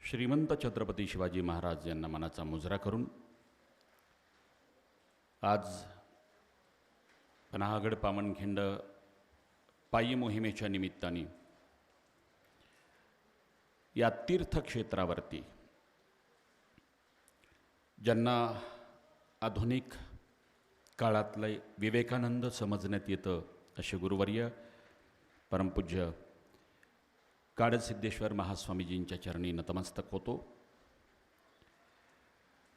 श्रीमंत छत्रपती शिवाजी महाराज यांना मनाचा मुजरा करून आज पन्हागड पावनखिंड पायी मोहिमेच्या निमित्ताने या तीर्थक्षेत्रावरती ज्यांना आधुनिक काळातले विवेकानंद समजण्यात येतं असे गुरुवर्य परमपूज्य काडसिद्धेश्वर महास्वामीजींच्या चरणी नतमस्तक होतो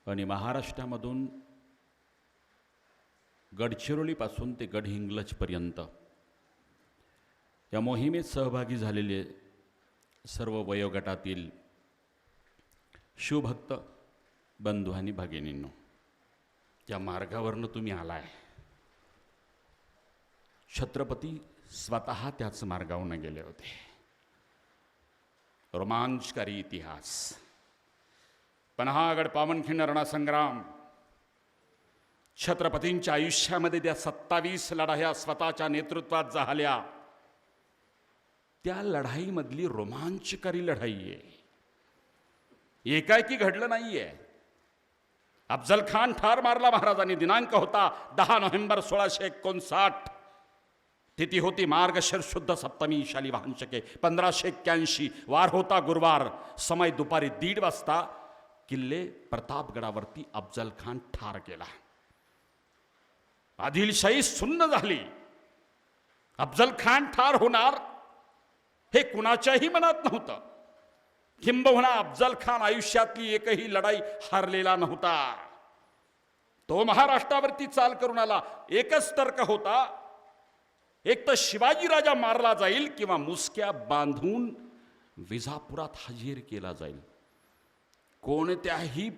आणि महाराष्ट्रामधून गडचिरोलीपासून ते गडहिंग्लजपर्यंत या मोहिमेत सहभागी झालेले सर्व वयोगटातील शिवभक्त बंधू आणि भगिनींनो, या मार्गावरनं तुम्ही आलाय. छत्रपती स्वतः त्याच मार्गावरून गेले होते. रोमांचकारी इतिहास, पन्हागड पावनखिंड रणसंग्राम, छत्रपतींच्या आयुष्यामध्ये त्या 27 लढाया स्वतःच्या नेतृत्वात झाल्या. त्या लढाईमधली रोमांचकारी लढाई आहे. एकाएकी घडलं नाहीये. अफजल खान ठार मारला महाराजांनी. दिनांक होता 10 नोव्हेंबर 1659. तिथी होती मार्गशीर्ष शुद्ध सप्तमी शालिवाहन शके 1581. वार होता गुरुवार. समय दुपारी 1:30 वाजता. किल्ले प्रतापगडावरती अफजल खान ठार केला. आदिलशाही सुन्न झाली. अफजल खान ठार होणार हे कुणाच्याही मनात नव्हतं. किंबहुना अफजल खान आयुष्यातली एकही लढाई हारलेला नव्हता. तो महाराष्ट्रावरती चाल करून आला. एकच तर्क होता, एक तर शिवाजी राजा मारला जाईल किंवा मुसक्या बांधून विजापुरात हजीर केला जाईल. कोणत्याही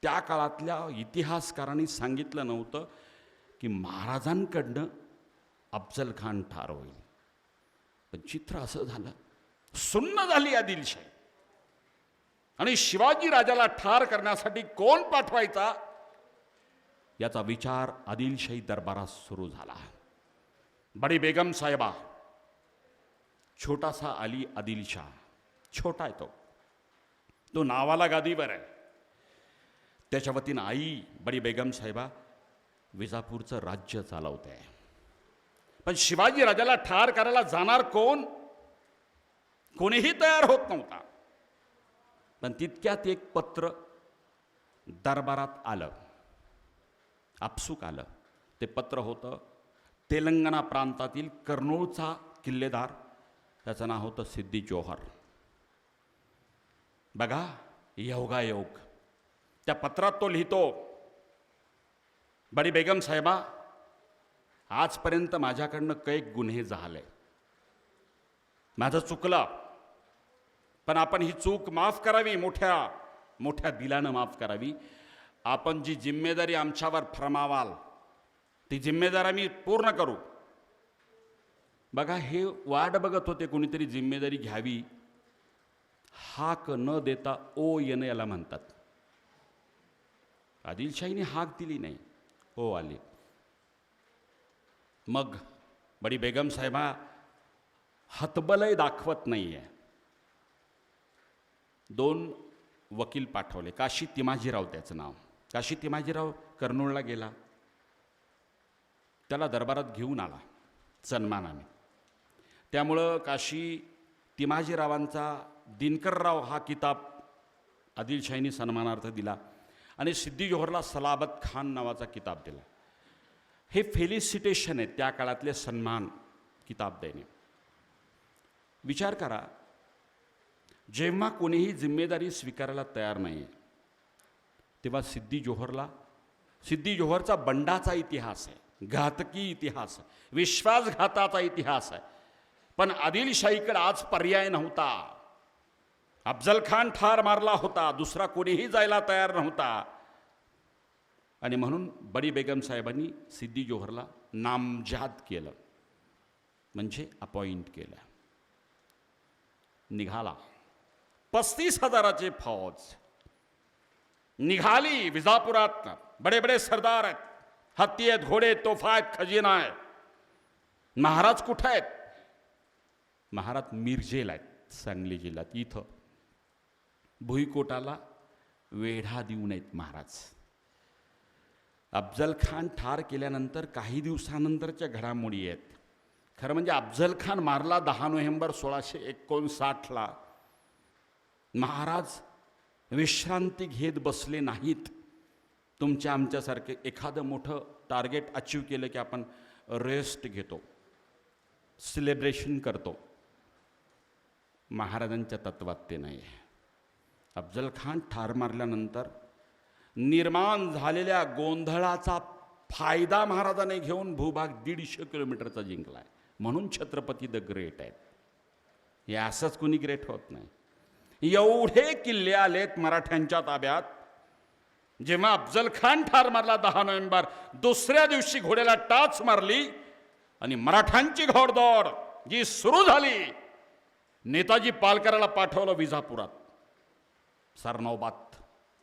त्या काळातल्या इतिहासकारांनी सांगितलं नव्हतं की महाराजांकडनं अफजल खान ठार होईल. पण चित्र असं झालं, सुन्न झाली आदिलशाही. आणि शिवाजी राजाला ठार करण्यासाठी कोण पाठवायचा याचा विचार आदिलशाही दरबारात सुरू झाला. बडी बेगम साहेबा, छोटासा अली आदिलशाह, छोटा आहे तो नावाला गादीवर आहे. त्याच्या वतीनं आई बडी बेगम साहेबा विजापूरचं राज्य चालवते. पण शिवाजी राजाला ठार करायला जाणार कोण? कोणीही तयार होत नव्हता. पण तितक्यात एक पत्र दरबारात आलं, आपसूक आलं. ते पत्र होतं तेलंगणा प्रांतातील कर्नूलचा किल्लेदार, त्याचं नाव होतं सिद्दी जोहर. बघा योगायोग. त्या पत्रात तो लिहितो, बडी बेगम साहेबा, आजपर्यंत माझ्याकडनं कैक गुन्हे झाले. माझं चुकलं, पण आपण ही चूक माफ करावी, मोठ्या मोठ्या दिलानं माफ करावी. आपण जी जिम्मेदारी आमच्यावर फरमावाल ती जिम्मेदारी आम्ही पूर्ण करू. बघा, हे वाट बघत होते कुणीतरी जिम्मेदारी घ्यावी. हाक न देता ओ येणं याला म्हणतात. आदिलशाहीने हाक दिली नाही, ओ आले. मग बडी बेगम साहेबा हतबलय दाखवत नाही आहे. 2 वकील पाठवले. काशी तिमाजीराव त्याचं नाव. काशी तिमाजीराव कर्नूलला गेला. त्याला दरबारात घेऊन आला सन्मानाने. त्यामुळं काशी तिमाजीरावांचा दिनकरराव हा किताब आदिलशाहीने सन्मानार्थ दिला आणि सिद्दी जोहरला सलाबत खान नावाचा किताब दिला. हे फेलिसिटेशन आहे त्या काळातले सन्मान किताब देणे. विचार करा, जेव्हा कोणीही जिम्मेदारी स्वीकारायला तयार नाही तेव्हा सिद्दी जोहरचा बंडाचा इतिहास आहे, घातकी इतिहास आहे, विश्वासघाताचा इतिहास आहे. पण आदिलशाहीकडे आज पर्याय नव्हता. अफजल खान ठार मारला होता, दुसरा कोणीही जायला तयार नव्हता. आणि म्हणून बडी बेगम साहेबांनी सिद्दी जोहरला नामजाद केलं, म्हणजे अपॉइंट केलं. निघाला. 35,000ची फौज निघाली विजापुरात. बडे बडे सरदार आहेत, हत्ती आहेत, घोडे आहेत, तोफा आहेत, खजिना आहे. महाराज कुठं आहेत? महाराज मिरजेला आहेत, सांगली जिल्ह्यात. इथं भुईकोटाला वेढा देऊ नयेत महाराज. अफजल खान ठार केल्यानंतर काही दिवसानंतरच्या घडामोडी आहेत. खरं म्हणजे अफजल खान मारला 10 नोव्हेंबर 1659ला. महाराज विश्रांती घेत बसले नाहीत. तुमच्या आमच्यासारखे एखादं मोठं टार्गेट अचीव केलं की आपण रेस्ट घेतो, सेलिब्रेशन करतो. महाराजांच्या तत्वात ते नाही. अफजल खान ठार मारल्यानंतर निर्माण झालेल्या गोंधळाचा फायदा महाराजांनी घेऊन भूभाग 150 किलोमीटरचा जिंकलाय. म्हणून छत्रपती द ग्रेट आहेत. हे असंच कुणी ग्रेट होत नाही. एवढे किल्ले आलेत मराठ्यांच्या ताब्यात. जेव्हा अफजल खान ठार मारला 10 नोव्हेंबर, दुसऱ्या दिवशी घोड्याला टाच मारली आणि मराठ्यांची घोडदौड जी सुरू झाली, नेताजी पालकराला पाठवलं विजापुरात. सरनौबात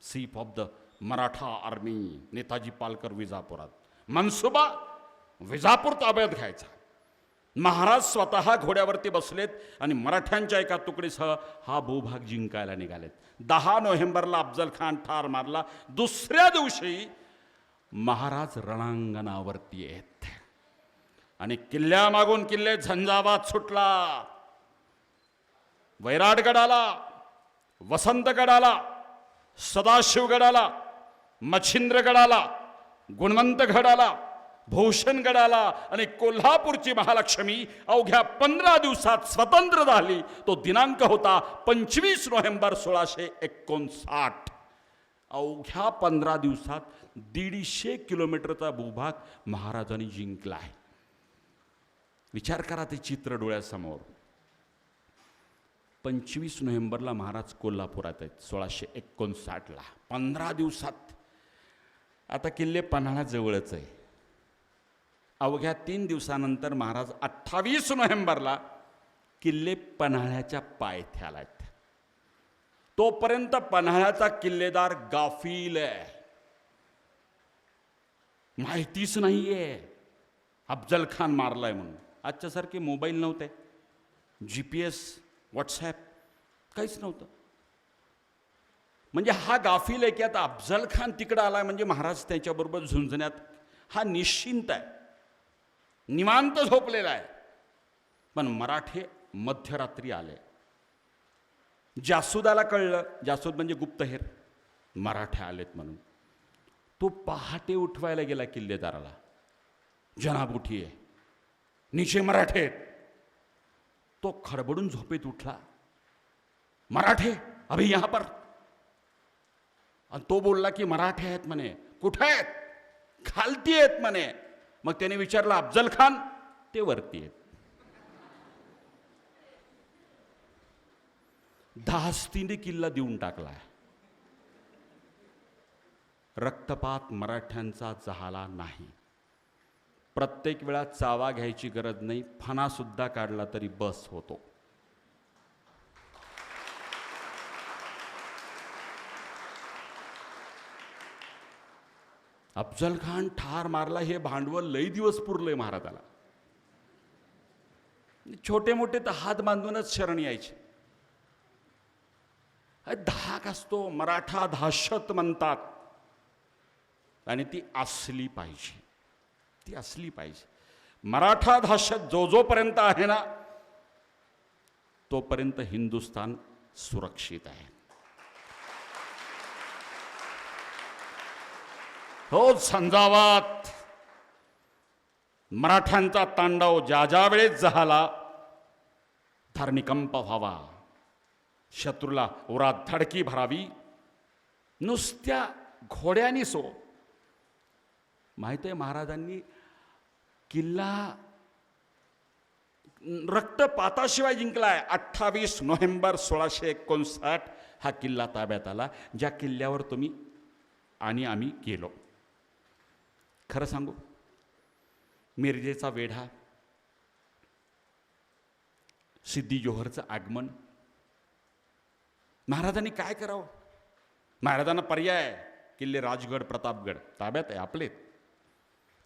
chief of the Maratha army Netaji Palkar विजापुरात. मनसुबा विजापूर ताब्यात घ्यायचा. महाराज स्वतः घोड्यावरती बसलेत आणि मराठ्यांच्या एका तुकडीसह हा भूभाग जिंकायला निघालेत. 10 नोव्हेंबरला अफजल खान ठार मारला. दुसऱ्या दिवशी महाराज रणांगणावरती आहेत आणि किल्ल्यामागून किल्ले झंझावात सुटला. वैराटगडाला, वसंतगडाला, सदाशिवगडाला, मच्छिंद्रगडाला, गुणवंतगडाला, भूषणगडाला आणि कोल्हापूरची महालक्ष्मी अवघ्या 15 दिवसात स्वतंत्र झाली. तो दिनांक होता 25 नोव्हेंबर 1659. अवघ्या 15 दिवसात 150 किलोमीटरचा भूभाग महाराजांनी जिंकला आहे. विचार करा ते चित्र डोळ्यासमोर. 25 नोव्हेंबरला महाराज कोल्हापुरात आहेत 1659ला. 15 दिवसात. आता किल्ले पन्हाळा जवळच आहे. अवघ्या 3 दिवसानंतर महाराज 28 नोव्हेंबरला किल्ले पन्हाळ्याच्या पायथ्याला आहेत. तोपर्यंत पन्हाळ्याचा किल्लेदार गाफील आहे, माहितीच नाहीये अफजल खान मारलाय म्हणून. आजच्यासारखे मोबाईल नव्हते, GPS, व्हॉट्सॲप काहीच नव्हतं. म्हणजे हा गाफील आहे की आता अफजल खान तिकडं आलाय म्हणजे महाराज त्याच्याबरोबर झुंजण्यात हा निश्चिंत आहे, निवांत झोपलेला आहे. पण मराठे मध्यरात्री आले. जासुदाला कळलं, जासूद म्हणजे गुप्तहेर, मराठे आलेत म्हणून. तो पहाटे उठवायला गेला किल्लेदाराला, जनाब उठिये, नीचे मराठे. तो खडबडून झोपेत उठला, मराठे अभि यहां पर. आणि तो बोलला की मराठे आहेत म्हणे. कुठे आहेत? खालती आहेत म्हणे. मग त्याने विचारलं अफजल खान? ते वरती आहेत. धास्तीने किल्ला देऊन टाकला. रक्तपात मराठ्यांचा झाला नाही. प्रत्येक वेळा चावा घ्यायची गरज नाही, फणा सुद्धा काढला तरी बस होतो. अफजल खान ठार मारला हे भांडवल लई दिवस पुरलंय महाराजाला. छोटे मोठे तर हात बांधूनच शरण यायचे. धाक असतो, मराठा दहशत म्हणतात, आणि ती असली पाहिजे, ती असली पाहिजे. मराठा दहशत जोपर्यंत आहे ना तोपर्यंत हिंदुस्थान सुरक्षित आहे. हो, झंझावात मराठ्यांचा तांडव ज्या ज्या वेळेस झाला, धरणीकंप व्हावा, शत्रूला उरात धडकी भरावी, नुसत्या घोड्यानी सो. माहिती आहे महाराजांनी किल्ला रक्तपाताशिवाय जिंकलाय. 28 नोव्हेंबर 1659 हा किल्ला ताब्यात आला, ज्या किल्ल्यावर तुम्ही आणि आम्ही गेलो. खरं सांगू, मिरजेचा वेढा, सिद्धी जोहरचं आगमन, महाराजांनी काय करावं? महाराजांना पर्याय, किल्ले राजगड, प्रतापगड ताब्यात आहे आपले,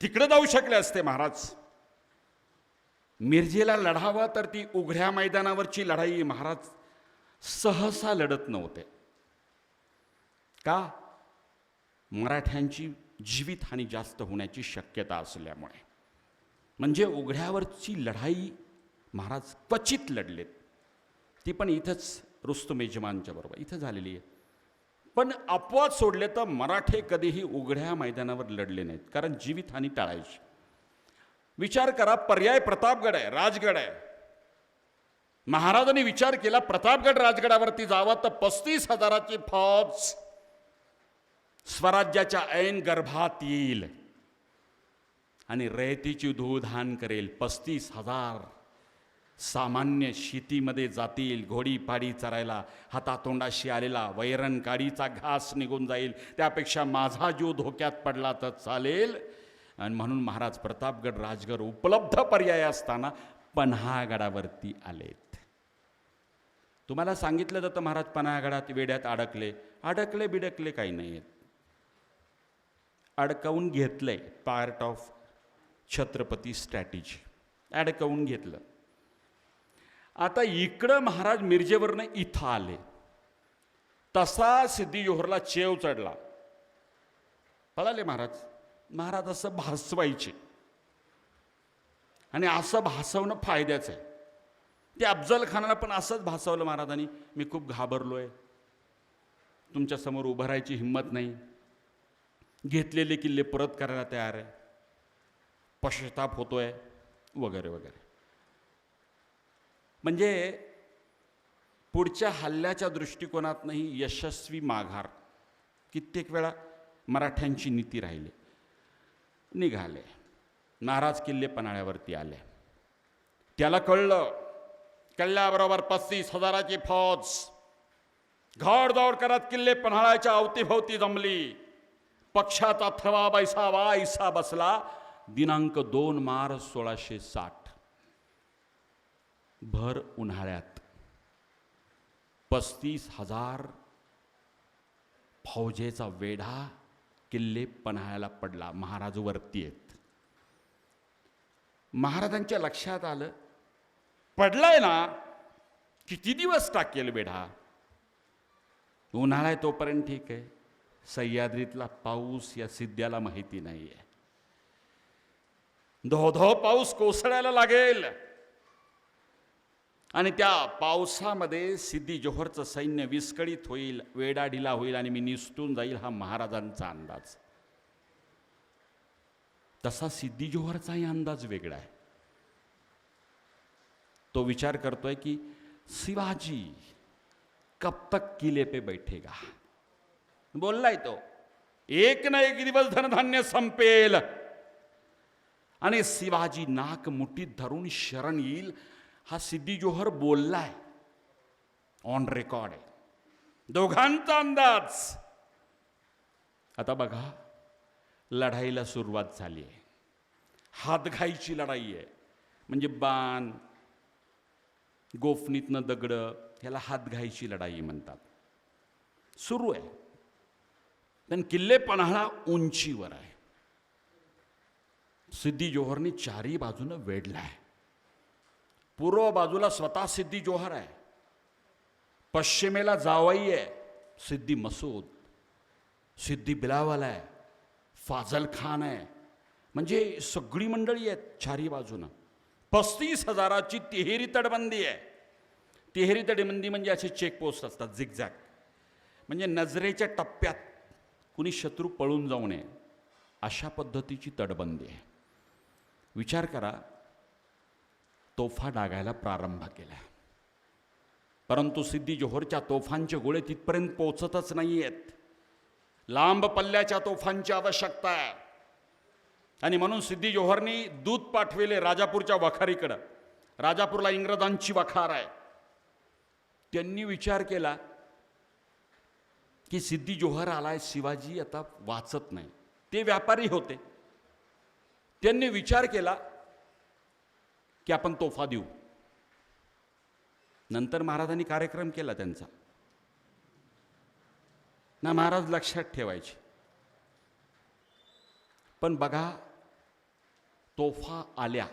तिकडे जाऊ शकले असते महाराज. मिरजेला लढावं तर ती उघड्या मैदानावरची लढाई महाराज सहसा लढत नव्हते. का? मराठ्यांची जीवितहानी जास्त होण्याची शक्यता असल्यामुळे. म्हणजे उघड्यावरची लढाई महाराज क्वचित लढलेत, ती पण इथंच रुस्तुम यजमानच्या बरोबर इथं झालेली आहे. पण अपवाद सोडले तर मराठे कधीही उघड्या मैदानावर लढले नाहीत, कारण जीवितहानी टाळायची. विचार करा, पर्याय प्रतापगड आहे, राजगड आहे. महाराजांनी विचार केला प्रतापगड राजगडावरती जावं तर 35,000ची फौज स्वराज्याच्या ऐन गर्भात येईल आणि रयतेची धूळधान करेल. 35,000 सामान्य शेतीमध्ये जातील, घोडीपाडी चरायला, हातातोंडाशी आलेला वैरण काडीचा घास निघून जाईल, त्यापेक्षा माझा जीव धोक्यात पडला तर चालेल. आणि म्हणून महाराज प्रतापगड राजगड उपलब्ध पर्याय असताना पन्हाळगडावरती आलेत. तुम्हाला सांगितलं जातं महाराज पन्हाळगडात वेड्यात अडकले बिडकले काही नाही, अडकवून घेतलंय. पार्ट ऑफ छत्रपती स्ट्रॅटेजी, अडकवून घेतलं. आता इकडं महाराज मिरजेवरनं इथं आले, तसा सिद्धी जोहरला चेव चढला. पळाले महाराज असं भासवायचे, आणि असं भासवणं फायद्याचं आहे. ते अफजल खानाला पण असंच भासवलं महाराजांनी, मी खूप घाबरलोय, तुमच्यासमोर उभं राहायची हिंमत नाही, घेतलेले किल्ले परत करायला तयार आहे, पश्चाताप होतोय वगैरे वगैरे. म्हणजे पुढच्या हल्ल्याच्या दृष्टिकोनातनंही यशस्वी माघार. कित्येक वेळा मराठ्यांची नीती राहिली. निघाले महाराज, किल्ले पन्हाळ्यावरती आले. त्याला कळल्याबरोबर 35,000ची फौज घोडदौड करत किल्ले पन्हाळ्याच्या अवतीभोवती जमली. पक्षाचा थवा बैसा बसला. दिनांक 2 मार्च 1660 भर उन्हाळ्यात 35,000 फौजेचा वेढा किल्ले पन्हाळ्याला पडला. महाराज वरती आहेत. महाराजांच्या लक्षात आलं, पडलाय ना, किती दिवस टाकेल वेढा, उन्हाळा तोपर्यंत ठीक आहे, सह्याद्रीतला पाऊस या सिद्ध्याला माहिती नाहीये, धो पाऊस कोसळायला लागेल, आणि त्या पावसामध्ये सिद्धी जोहरचं सैन्य विस्कळीत होईल, वेडा ढिला होईल आणि मी निसटून जाईल, हा महाराजांचा अंदाज. तसा सिद्धी जोहरचाही अंदाज वेगळा आहे. तो विचार करतोय की शिवाजी कब तक किले पे बैठेगा. बोललाय तो, एक ना एक दिवस धनधान्य संपेल आणि शिवाजी नाक मुठीत धरून शरण येईल, हा सिद्धी जोहर बोललाय, ऑन रेकॉर्ड आहे. दोघांचा अंदाज. आता बघा, लढाईला सुरुवात झाली आहे. हातघाईची लढाई आहे, म्हणजे बाण, गोफणीतनं दगडं, ह्याला हातघाईची लढाई म्हणतात. सुरू आहे. पण किल्ले पन्हाळा उंचीवर आहे. सिद्धी जोहरने चारी बाजूनं वेढलाय. पूर्व बाजूला स्वतः सिद्धी जोहर आहे, पश्चिमेला जावई आहे सिद्धी मसूद, सिद्धी बिलावल आहे, फाजल खान आहे, म्हणजे सगळी मंडळी आहेत चारी बाजूनं. 35,000ची तिहेरी तटबंदी आहे. तिहेरी तटबंदी म्हणजे असे चेकपोस्ट असतात झिगझॅग, म्हणजे नजरेच्या टप्प्यात कुणी शत्रू पळून जाऊ नये अशा पद्धतीची तटबंदी आहे. विचार करा, तोफा डागायला प्रारंभ केला, परंतु सिद्धी जोहरच्या तोफांचे गोळे तिथपर्यंत पोहोचतच नाही आहेत. लांब पल्ल्याच्या तोफांची आवश्यकता आहे. आणि म्हणून सिद्धी जोहरनी दूत पाठविले राजापूरच्या वखारीकडं. राजापूरला इंग्रजांची वखार आहे. त्यांनी विचार केला की सिद्धी जोहर आलाय, शिवाजी आता वाचत नाही. ते व्यापारी होते. त्यांनी विचार केला की आपण तोफा देऊ. नंतर महाराजांनी कार्यक्रम केला त्यांचा ना, महाराज लक्षात ठेवायचे. पण बघा, तोफा आल्या.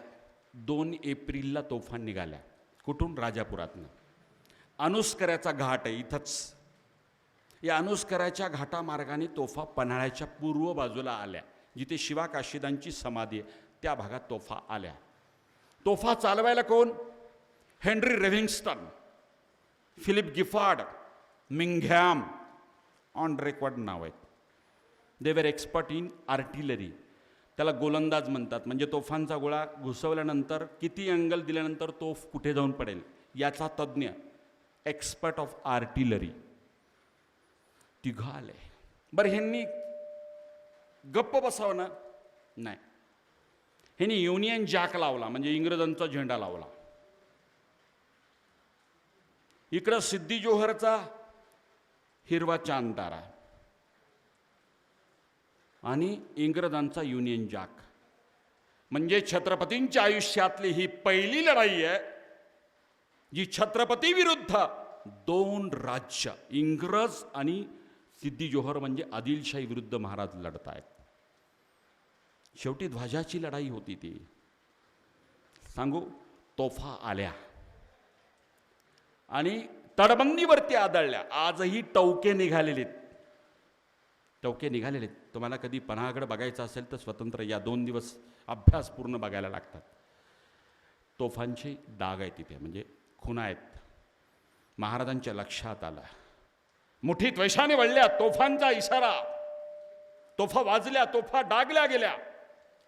2 एप्रिलला तोफा निघाल्या. कुठून? राजापुरातनं. अनुस्कऱ्याचा घाट आहे इथंच. या अनुस्कराच्या घाटा मार्गाने तोफा पन्हाळ्याच्या पूर्व बाजूला आल्या, जिथे शिवा काशीदांची समाधी आहे त्या भागात तोफा आल्या. तोफा चालवायला कोण? हेनरी रेव्हिंग्स्टन, फिलिप गिफार्ड, मिंघॅम, ऑन रेकॉर्ड नाव आहेत. They were expert in artillery. त्याला गोलंदाज म्हणतात, म्हणजे तोफांचा गोळा घुसवल्यानंतर किती अँगल दिल्यानंतर तोफ कुठे जाऊन पडेल याचा तज्ज्ञ, एक्सपर्ट ऑफ आर्टिलरी. तिघं आले. बरं, ह्यांनी गप्प बसावं ना? नाही, ह्यांनी युनियन जॅक लावला, म्हणजे इंग्रजांचा झेंडा लावला. इकडं सिद्दी जोहरचा हिरवा चांद तारा आणि इंग्रजांचा युनियन जॅक. म्हणजे छत्रपतींच्या आयुष्यातली ही पहिली लढाई आहे जी छत्रपती विरुद्ध दोन राज्य, इंग्रज आणि सिद्दी जोहर म्हणजे आदिलशाही विरुद्ध महाराज लढत आहेत. शेवटी ध्वजाची लढाई होती ती. सांगू, तोफा आल्या आणि तटबंदीवरती आदळल्या. आजही टवके निघालेले, टवके निघालेले. तुम्हाला कधी पन्हाळगड बघायचं असेल तर स्वतंत्र या, 2 दिवस अभ्यास पूर्ण बघायला लागतात. तोफांचे डाग आहेत तिथे, म्हणजे खुणा आहेत. महाराजांच्या लक्षात आलं, मुठीत वैशाने वळल्या, तोफांचा इशारा. तोफा वाजल्या, तोफा डागल्या गेल्या,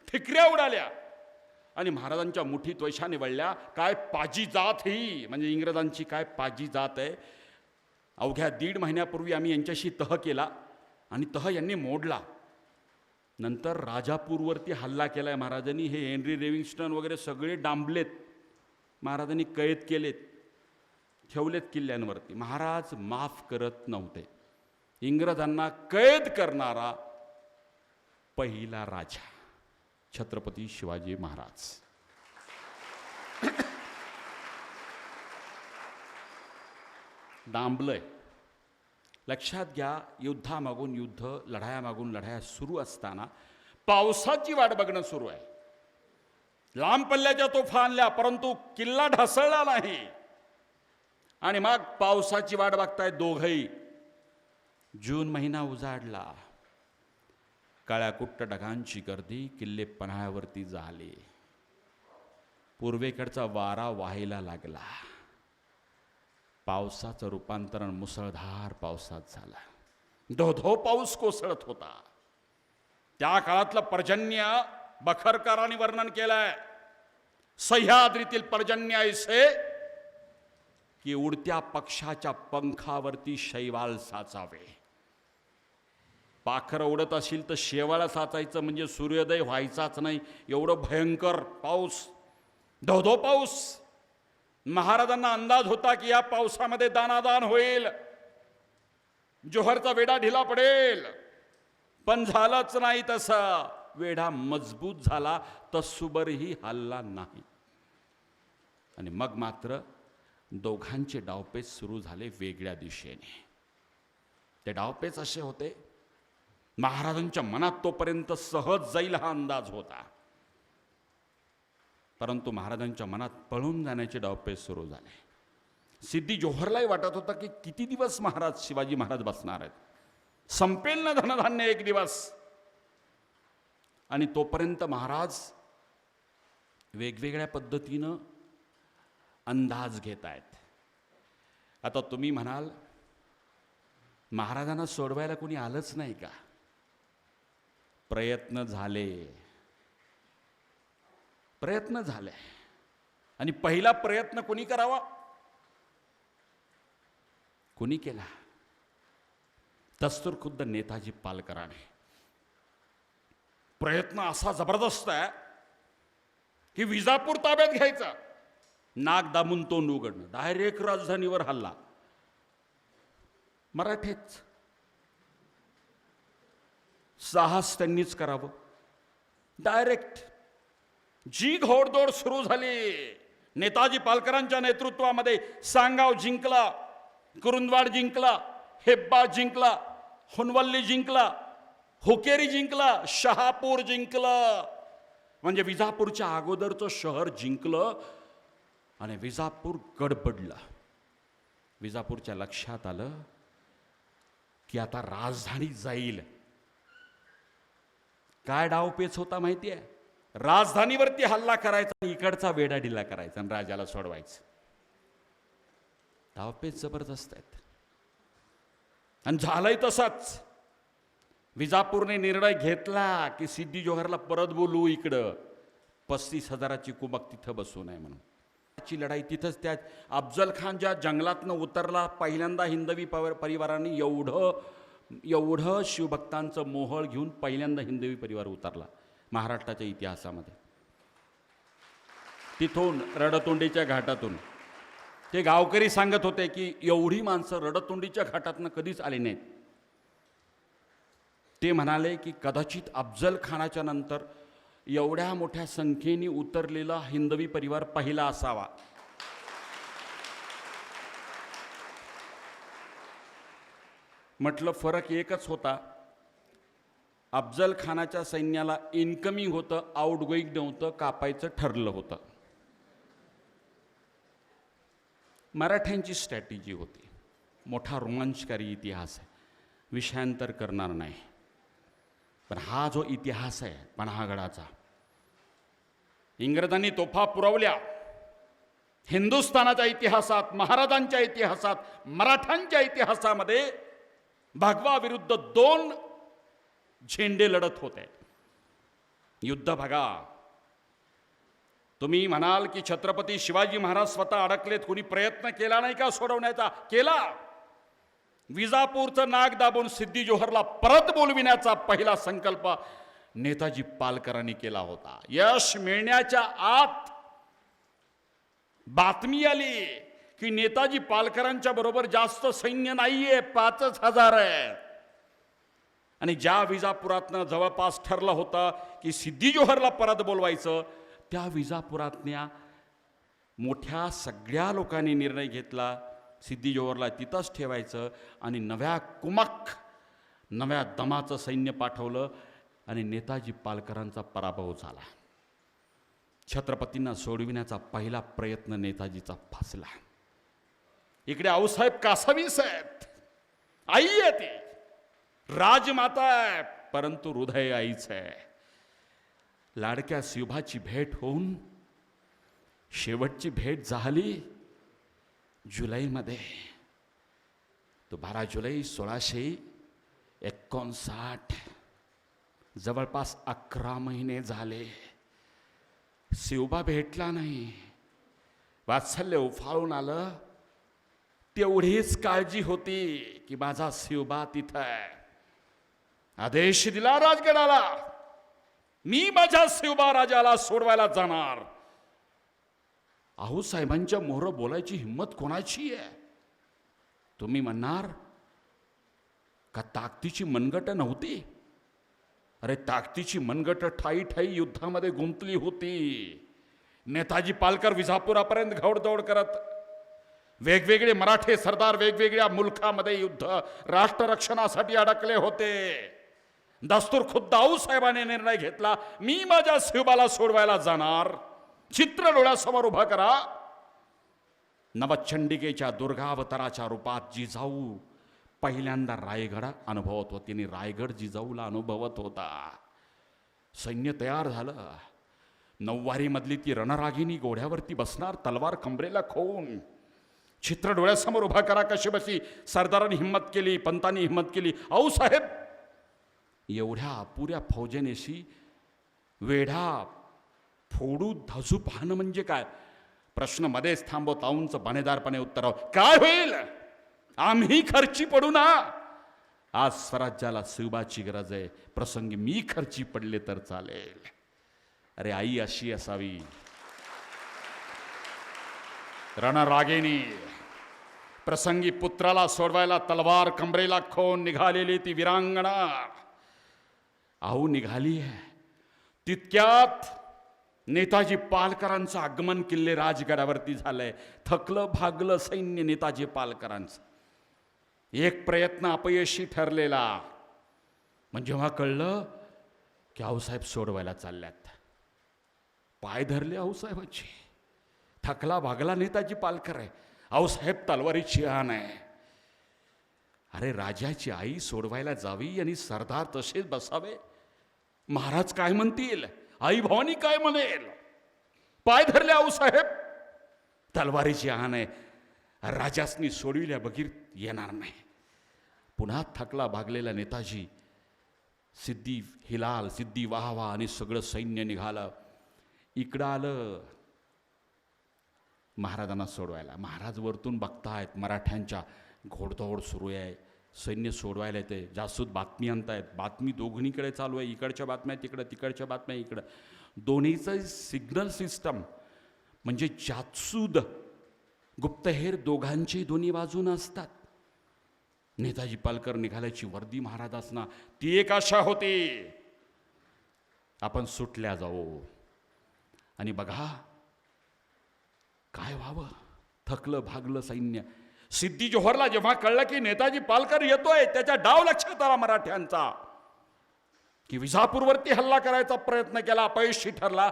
ठिकऱ्या उडाल्या आणि महाराजांच्या मुठीत वैशाने वळल्या. काय पाजी जात ही, म्हणजे इंग्रजांची काय पाजी जात आहे. अवघ्या 1.5 महिन्यापूर्वी आम्ही यांच्याशी तह केला आणि तह यांनी मोडला. नंतर राजापूरवरती हल्ला केलाय महाराजांनी. हे हेनरी रेव्हिंग्स्टन वगैरे सगळे डांबलेत, महाराजांनी कैद केलेत, ठेवलेत किल्ल्यांवरती. महाराज माफ करत नव्हते. इंग्रजांना कैद करणारा पहिला राजा छत्रपती शिवाजी महाराज. डांबलंय. लक्षात घ्या, युद्धामागून युद्ध, लढायामागून लढाया सुरू असताना पावसाची वाट बघणं सुरू आहे. लांब पल्ल्याच्या तोफा आणल्या, परंतु किल्ला ढासळला नाही. आणि मग पावसाची वाट बघताय दोघंही. जून महिना उजाडला. काळ्या कुट्ट ढगांची गर्दी किल्ले पन्हाळ्यावरती झाली. पूर्वेकडचा वारा वाहायला लागला. पावसाचं रूपांतरण मुसळधार पावसात झालं. धो पाऊस कोसळत होता. त्या काळातलं पर्जन्य बखरकरांनी वर्णन केलंय. सह्याद्रीतील पर्जन्य ऐसे की उडत्या पक्षाच्या पंखावरती शैवाल साचावे. पाखरं उडत असेल तर शेवाळा साचायचं, म्हणजे सूर्योदय व्हायचाच नाही, एवढं भयंकर पाऊस, धो पाऊस. महाराजांना अंदाज होता की या पावसामध्ये दानादान होईल, जोहरचा वेढा ढिला पडेल, पण झालंच नाही तसं. वेढा मजबूत झाला, तसुबरही हल्ला नाही. आणि मग मात्र दोघांचे डावपेच सुरू झाले वेगळ्या दिशेने. ते डावपेच असे होते, महाराजांच्या मनात तोपर्यंत सहज जाईल हा अंदाज होता, परंतु महाराजांच्या मनात पळून जाण्याचे डावपेच सुरू झाले. सिद्दी जोहरलाही वाटत होतं की किती दिवस महाराज, शिवाजी महाराज बसणार आहेत, संपेल ना धनधान्य एक दिवस. आणि तोपर्यंत महाराज वेगवेगळ्या पद्धतीनं अंदाज घेत आहेत. आता तुम्ही म्हणाल, महाराजांना सोडवायला कोणी आलंच नाही का? प्रयत्न झाले, प्रयत्न झाले. आणि पहिला प्रयत्न कोणी करावा? कोणी केला? दस्तूर खुद्द नेताजी पालकरांनी. प्रयत्न असा जबरदस्त आहे की विजापूर ताब्यात घ्यायचा, नाक दाबून तोंड उघडणं, डायरेक्ट राजधानीवर हल्ला. मराठेच साहस त्यांनीच करावं. डायरेक्ट जी घोडदौड सुरू झाली. नेताजी पालकरांच्या नेतृत्वामध्ये सांगाव जिंकला, कुरुंदवाड जिंकला, हेब्बा जिंकला, हुनवल्ली जिंकला, हुकेरी जिंकला, शहापूर जिंकलं. म्हणजे विजापूरच्या अगोदरचं शहर जिंकलं आणि विजापूर गडबडलं. विजापूरच्या लक्षात आलं की आता राजधानी जाईल. काय डावपेच होता माहिती आहे? राजधानीवरती हल्ला करायचा, इकडचा वेडाढिला करायचा आणि राजाला सोडवायचं. डावपेच जबरदस्त आहेत. आणि झालंय तसाच. विजापूरने निर्णय घेतला की सिद्धी जोहरला परत बोलू इकडं, 35,000ची कुमक तिथं बसू नये म्हणून. ची लढाई तिथंच. त्या अफजल खान ज्या जंगलातनं उतरला, पहिल्यांदा हिंदवी परिवाराने एवढं शिवभक्तांचं मोहळ घेऊन पहिल्यांदा हिंदवी परिवार उतरला महाराष्ट्राच्या इतिहासामध्ये. तिथून रडतोंडीच्या घाटातून ते गावकरी सांगत होते की एवढी माणसं रडतोंडीच्या घाटातनं कधीच आली नाहीत. ते म्हणाले की कदाचित अफजल खानाच्या नंतर एवढ्या मोठ्या संख्येने उतरलेला हिंदवी परिवार पहिला असावा. म्हटलं फरक एकच होता, अफजल खानाच्या सैन्याला इनकमिंग होतं, आउटगोईंग नव्हतं, कापायचं ठरलं होतं. मराठ्यांची स्ट्रॅटेजी होती. मोठा रोमांचकारी इतिहास आहे, विषयांतर करणार नाही. पण हा जो इतिहास आहे पन्हागडाचा, इंग्रजांनी तोफा पुरवल्या. हिंदुस्थानाच्या इतिहासात, महाराजांच्या इतिहासात, मराठ्यांच्या इतिहासामध्ये भगवा विरुद्ध 2 झेंडे लढत होते. युद्ध बघा. तुम्ही म्हणाल की छत्रपती शिवाजी महाराज स्वतः अडकलेत, कुणी प्रयत्न केला नाही का सोडवण्याचा? केला. विजापूरचं नाक दाबून सिद्धी जोहरला परत बोलविण्याचा पहिला संकल्प नेताजी पालकरांनी केला होता. यश मिळण्याच्या आत बातमी आली की नेताजी पालकरांच्या बरोबर जास्त सैन्य नाहीये, 5,000 आहे. आणि ज्या विजापुरातनं जवळपास ठरलं होतं की सिद्धी जोहरला परत बोलवायचं, त्या विजापुरातल्या मोठ्या सगळ्या लोकांनी निर्णय घेतला सिद्धी जोहरला तिथंच ठेवायचं आणि नव्या कुमक, नव्या दमाचं सैन्य पाठवलं आणि नेताजी पालकरांचा पराभव झाला. छत्रपतींना सोडविण्याचा पहिला प्रयत्न नेताजीचा फसला. इकडे आऊसाहेब कासावीस आहेत, आई आहे, ती राजमाता आहे, परंतु हृदय आईच आहे. लाडक्या शिवबाची भेट होऊन शेवटची भेट झाली जुलैमध्ये. तो 12 जुलै 1659. जवळपास 11 महिने झाले. शिवबा भेटला नाही. वात्सल्य उफाळून आलं. तेवढीच काळजी होती की माझा शिवबा तिथं आहे. आदेश दिला राजगडाला, मी माझ्या शिवबा राजाला सोडवायला जाणार. आऊसाहेबांच्या मोहर बोलायची हिंमत कोणाची आहे? तुम्ही म्हणणार का ताकदीची मनगट नव्हती? अरे ताकदीची मनगट ठाई ठाई युद्धामध्ये गुंतली होती. नेताजी पालकर विजापुरापर्यंत घौडदौड करत, वेगवेगळे मराठे सरदार वेगवेगळ्या मुलखामध्ये युद्ध राष्ट्ररक्षणासाठी अडकले होते. दस्तूर खुद्द आऊसाहेबांनी निर्णय घेतला, मी माझ्या शिवबाला सोडवायला जाणार. चित्र डोळ्यासमोर उभा करा. नवचंडिकेच्या दुर्गावताराच्या रूपात जिजाऊ पहिल्यांदा रायगड अनुभवत होती आणि रायगड जिजाऊला अनुभवत होता. सैन्य तयार झालं. 9 वारीमधली ती रणरागिणी घोड्यावरती बसणार, तलवार कंबरेला खोवून. चित्र डोळ्यासमोर उभा करा. कशी बशी सरदारांनी हिंमत केली, पंतांनी हिंमत केली. आऊसाहेब एवढ्या अपुऱ्या फौजेनेशी वेढा फोडू धजू पाहणं म्हणजे काय? प्रश्न मध्येच थांबवत आऊंच बनेदारपणे उत्तर, काय होईल? आम्ही खर्ची पडू ना. आज स्वराज्याला शिवबाची गरज आहे, प्रसंगी मी खर्ची पडले तर चालेल. अरे आई अशी असावी. रणरागिणी प्रसंगी पुत्राला सोडवायला तलवार कंबरेला खोन निघालेली ती वीरांगणा आऊ निघाली आहे. तितक्यात नेताजी पालकरांचं आगमन किल्ले राजगडावरती झालंय. थकलं भागलं सैन्य नेताजी पालकरांचं. एक प्रयत्न अपयशी ठरलेला. पण जेव्हा कळलं की आऊसाहेब सोडवायला चालल्यात, पाय धरले आऊसाहेबांची. थकला भागला नेताजी पालकर आहे, आऊसाहेब तलवारीची आण आहे. अरे राजाची आई सोडवायला जावी आणि सरदार तसेच बसावे. महाराज काय म्हणतील, आई भवानी काय म्हणेल. पाय धरले आऊसाहेब, तलवारीची आण आहे, राजासनी सोडविल्या बगीर येणार नाही. पुन्हा थकला भागलेला नेताजी सिद्धी हिलाल, सिद्धी वाहवा आणि सगळं सैन्य निघालं. इकडं आलं महाराजांना सोडवायला. महाराज वरतून बघतायत मराठ्यांच्या घोडदौड सुरू आहे, सैन्य सोडवायला येते. जासूद बातमी आणतायत, बातमी दोघीकडे चालू आहे, इकडच्या बातम्या तिकडं, तिकडच्या बातम्या इकडं. दोन्हीचं सिग्नल सिस्टम म्हणजे जासूद गुप्तहेर दोघांचे दोन्ही बाजून असतात. नेताजी पालकर निघाल्याची वर्दी महाराजांना ती एक आशा होती, आपण सुटल्या जाऊ. आणि बघा काय व्हावं, थकलं भागलं सैन्य. सिद्धी जोहरला जेव्हा कळलं की नेताजी पालकर येतोय, त्याच्या डाव लक्षात आला मराठ्यांचा, की विजापूरवरती हल्ला करायचा प्रयत्न केला, अपयशी ठरला.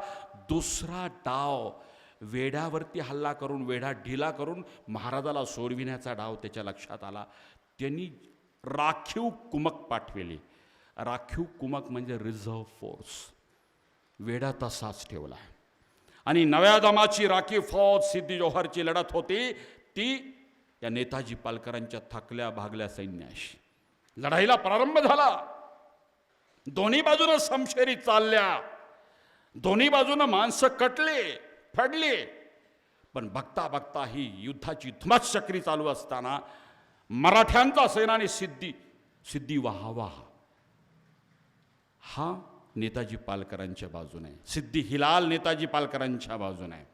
दुसरा डाव वेढ्यावरती हल्ला करून, वेढा ढिला करून महाराजाला सोडविण्याचा डाव त्याच्या लक्षात आला. त्यांनी राखीव कुमक पाठविली. राखीव कुमक म्हणजे रिझर्व्ह फोर्स. वेढा तसाच ठेवला आणि नव्या दमाची राखीव फौज सिद्धी जोहरची लढत होती ती या नेताजी पालकरांच्या थकल्या भागल्या सैन्याशी. लढाईला प्रारंभ झाला. दोन्ही बाजूनं समशेरी चालल्या, दोन्ही बाजूनं माणसं कटले फडले. पण बघता बघता ही युद्धाची धुमाचक्री चालू असताना मराठ्यांचा सेनानी सिद्धी वाहवा हा नेताजी पालकरांच्या बाजूने आहे, सिद्धी हिलाल नेताजी पालकरांच्या बाजूने आहे.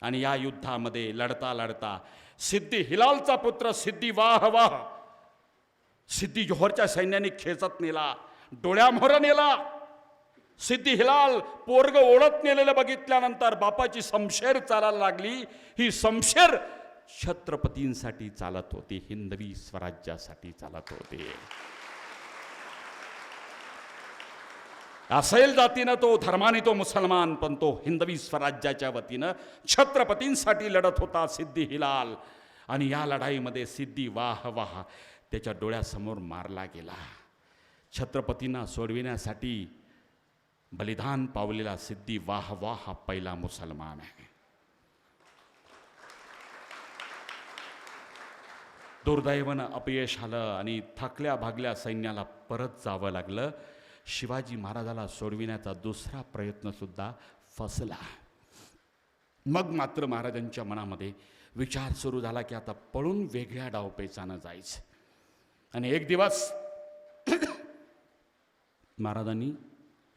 आणि या युद्धामध्ये लढता लढता सिद्धी हिलालचा पुत्र सिद्धी वाह सिद्धी जोहरच्या सैन्याने खेचत नेला, डोळ्यामोहर नेला. सिद्धी हिलाल पोरग ओढत नेलेलं बघितल्यानंतर बापाची समशेर चालायला लागली. ही समशेर छत्रपतींसाठी चालत होती, हिंदवी स्वराज्यासाठी चालत होती. असेल जातीनं तो, धर्माने तो मुसलमान, पण तो हिंदवी स्वराज्याच्या वतीनं छत्रपतींसाठी लढत होता सिद्धी हिलाल. आणि या लढाईमध्ये सिद्धी वाह त्याच्या डोळ्यासमोर मारला गेला. छत्रपतींना सोडविण्यासाठी बलिदान पावलेला सिद्धी वाह हा पहिला मुसलमान आहे. दुर्दैवानं अपयश आलं आणि थकल्या भागल्या सैन्याला परत जावं लागलं. शिवाजी महाराजाला सोडविण्याचा दुसरा प्रयत्न सुद्धा फसला. मग मात्र महाराजांच्या मनामध्ये विचार सुरू झाला की आता पळून वेगळ्या डावपेचानं जायचं. आणि एक दिवस महाराजांनी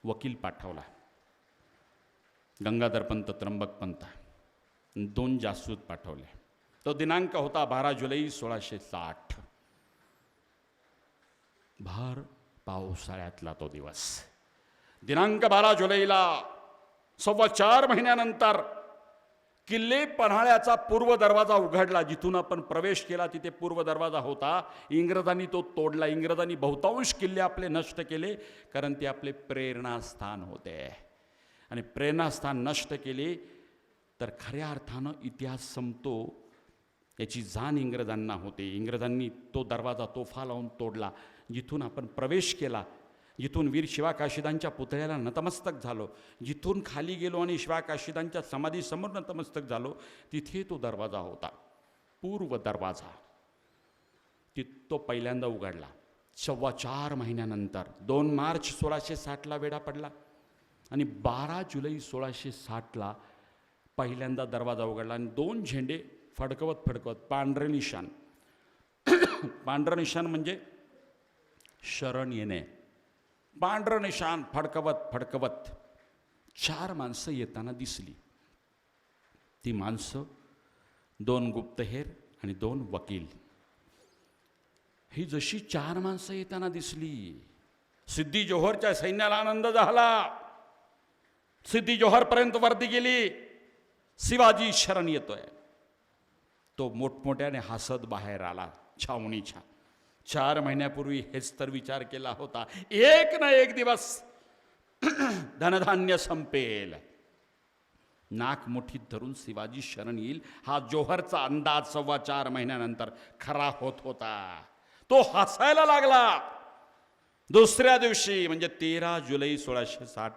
वकील पाठवला, गंगाधर पंत, त्र्यंबक पंत, 2 जासूद पाठवले. तो दिनांक होता 12 जुलै 1660. भर पावसाळ्यातला तो दिवस. दिनांक 12 जुलैला 4.25 महिन्यानंतर किल्ले पन्हाळ्याचा पूर्व दरवाजा उघडला. जिथून आपण प्रवेश केला तिथे पूर्व दरवाजा होता, इंग्रजांनी तो तोडला. इंग्रजांनी बहुतांश किल्ले आपले नष्ट केले, कारण ते आपले प्रेरणास्थान होते. आणि प्रेरणास्थान नष्ट केले तर खऱ्या अर्थानं इतिहास संपतो याची जाण इंग्रजांना होते. इंग्रजांनी तो दरवाजा तोफा लावून तोडला. जिथून आपण प्रवेश केला, जिथून वीर शिवा काशीदांच्या पुतळ्याला नतमस्तक झालो, जिथून खाली गेलो आणि शिवा काशीदांच्या समाधीसमोर नतमस्तक झालो, तिथे तो दरवाजा होता, पूर्व दरवाजा. तो पहिल्यांदा उघडला 4.25 महिन्यानंतर. 2 मार्च 1660ला वेढा पडला आणि 12 जुलै 1660ला पहिल्यांदा दरवाजा उघडला. आणि 2 झेंडे फडकवत पांढरे निशाण. पांढरं निशाण म्हणजे शरण येणे. पांढरं निशाण फडकवत 4 माणसं येताना दिसली. ती माणसं 2 गुप्तहेर आणि 2 वकील. ही जशी 4 माणसं येताना दिसली, सिद्धी जोहरच्या सैन्याला आनंद झाला. सिद्धी जोहरपर्यंत वर्दी गेली, शिवाजी शरण येतोय. तो मोठमोठ्याने हसत बाहेर आला छावणीच्या. 4 महिन्यापूर्वी हेच तर विचार केला होता, एक ना एक दिवस धनधान्य संपेल, नाक मुठीत धरून शिवाजी शरण येईल. हा जोहरचा अंदाज 4.25 महिन्यानंतर खरा होत होता. तो हसायला लागला. दुसऱ्या दिवशी म्हणजे 13 जुलै 1660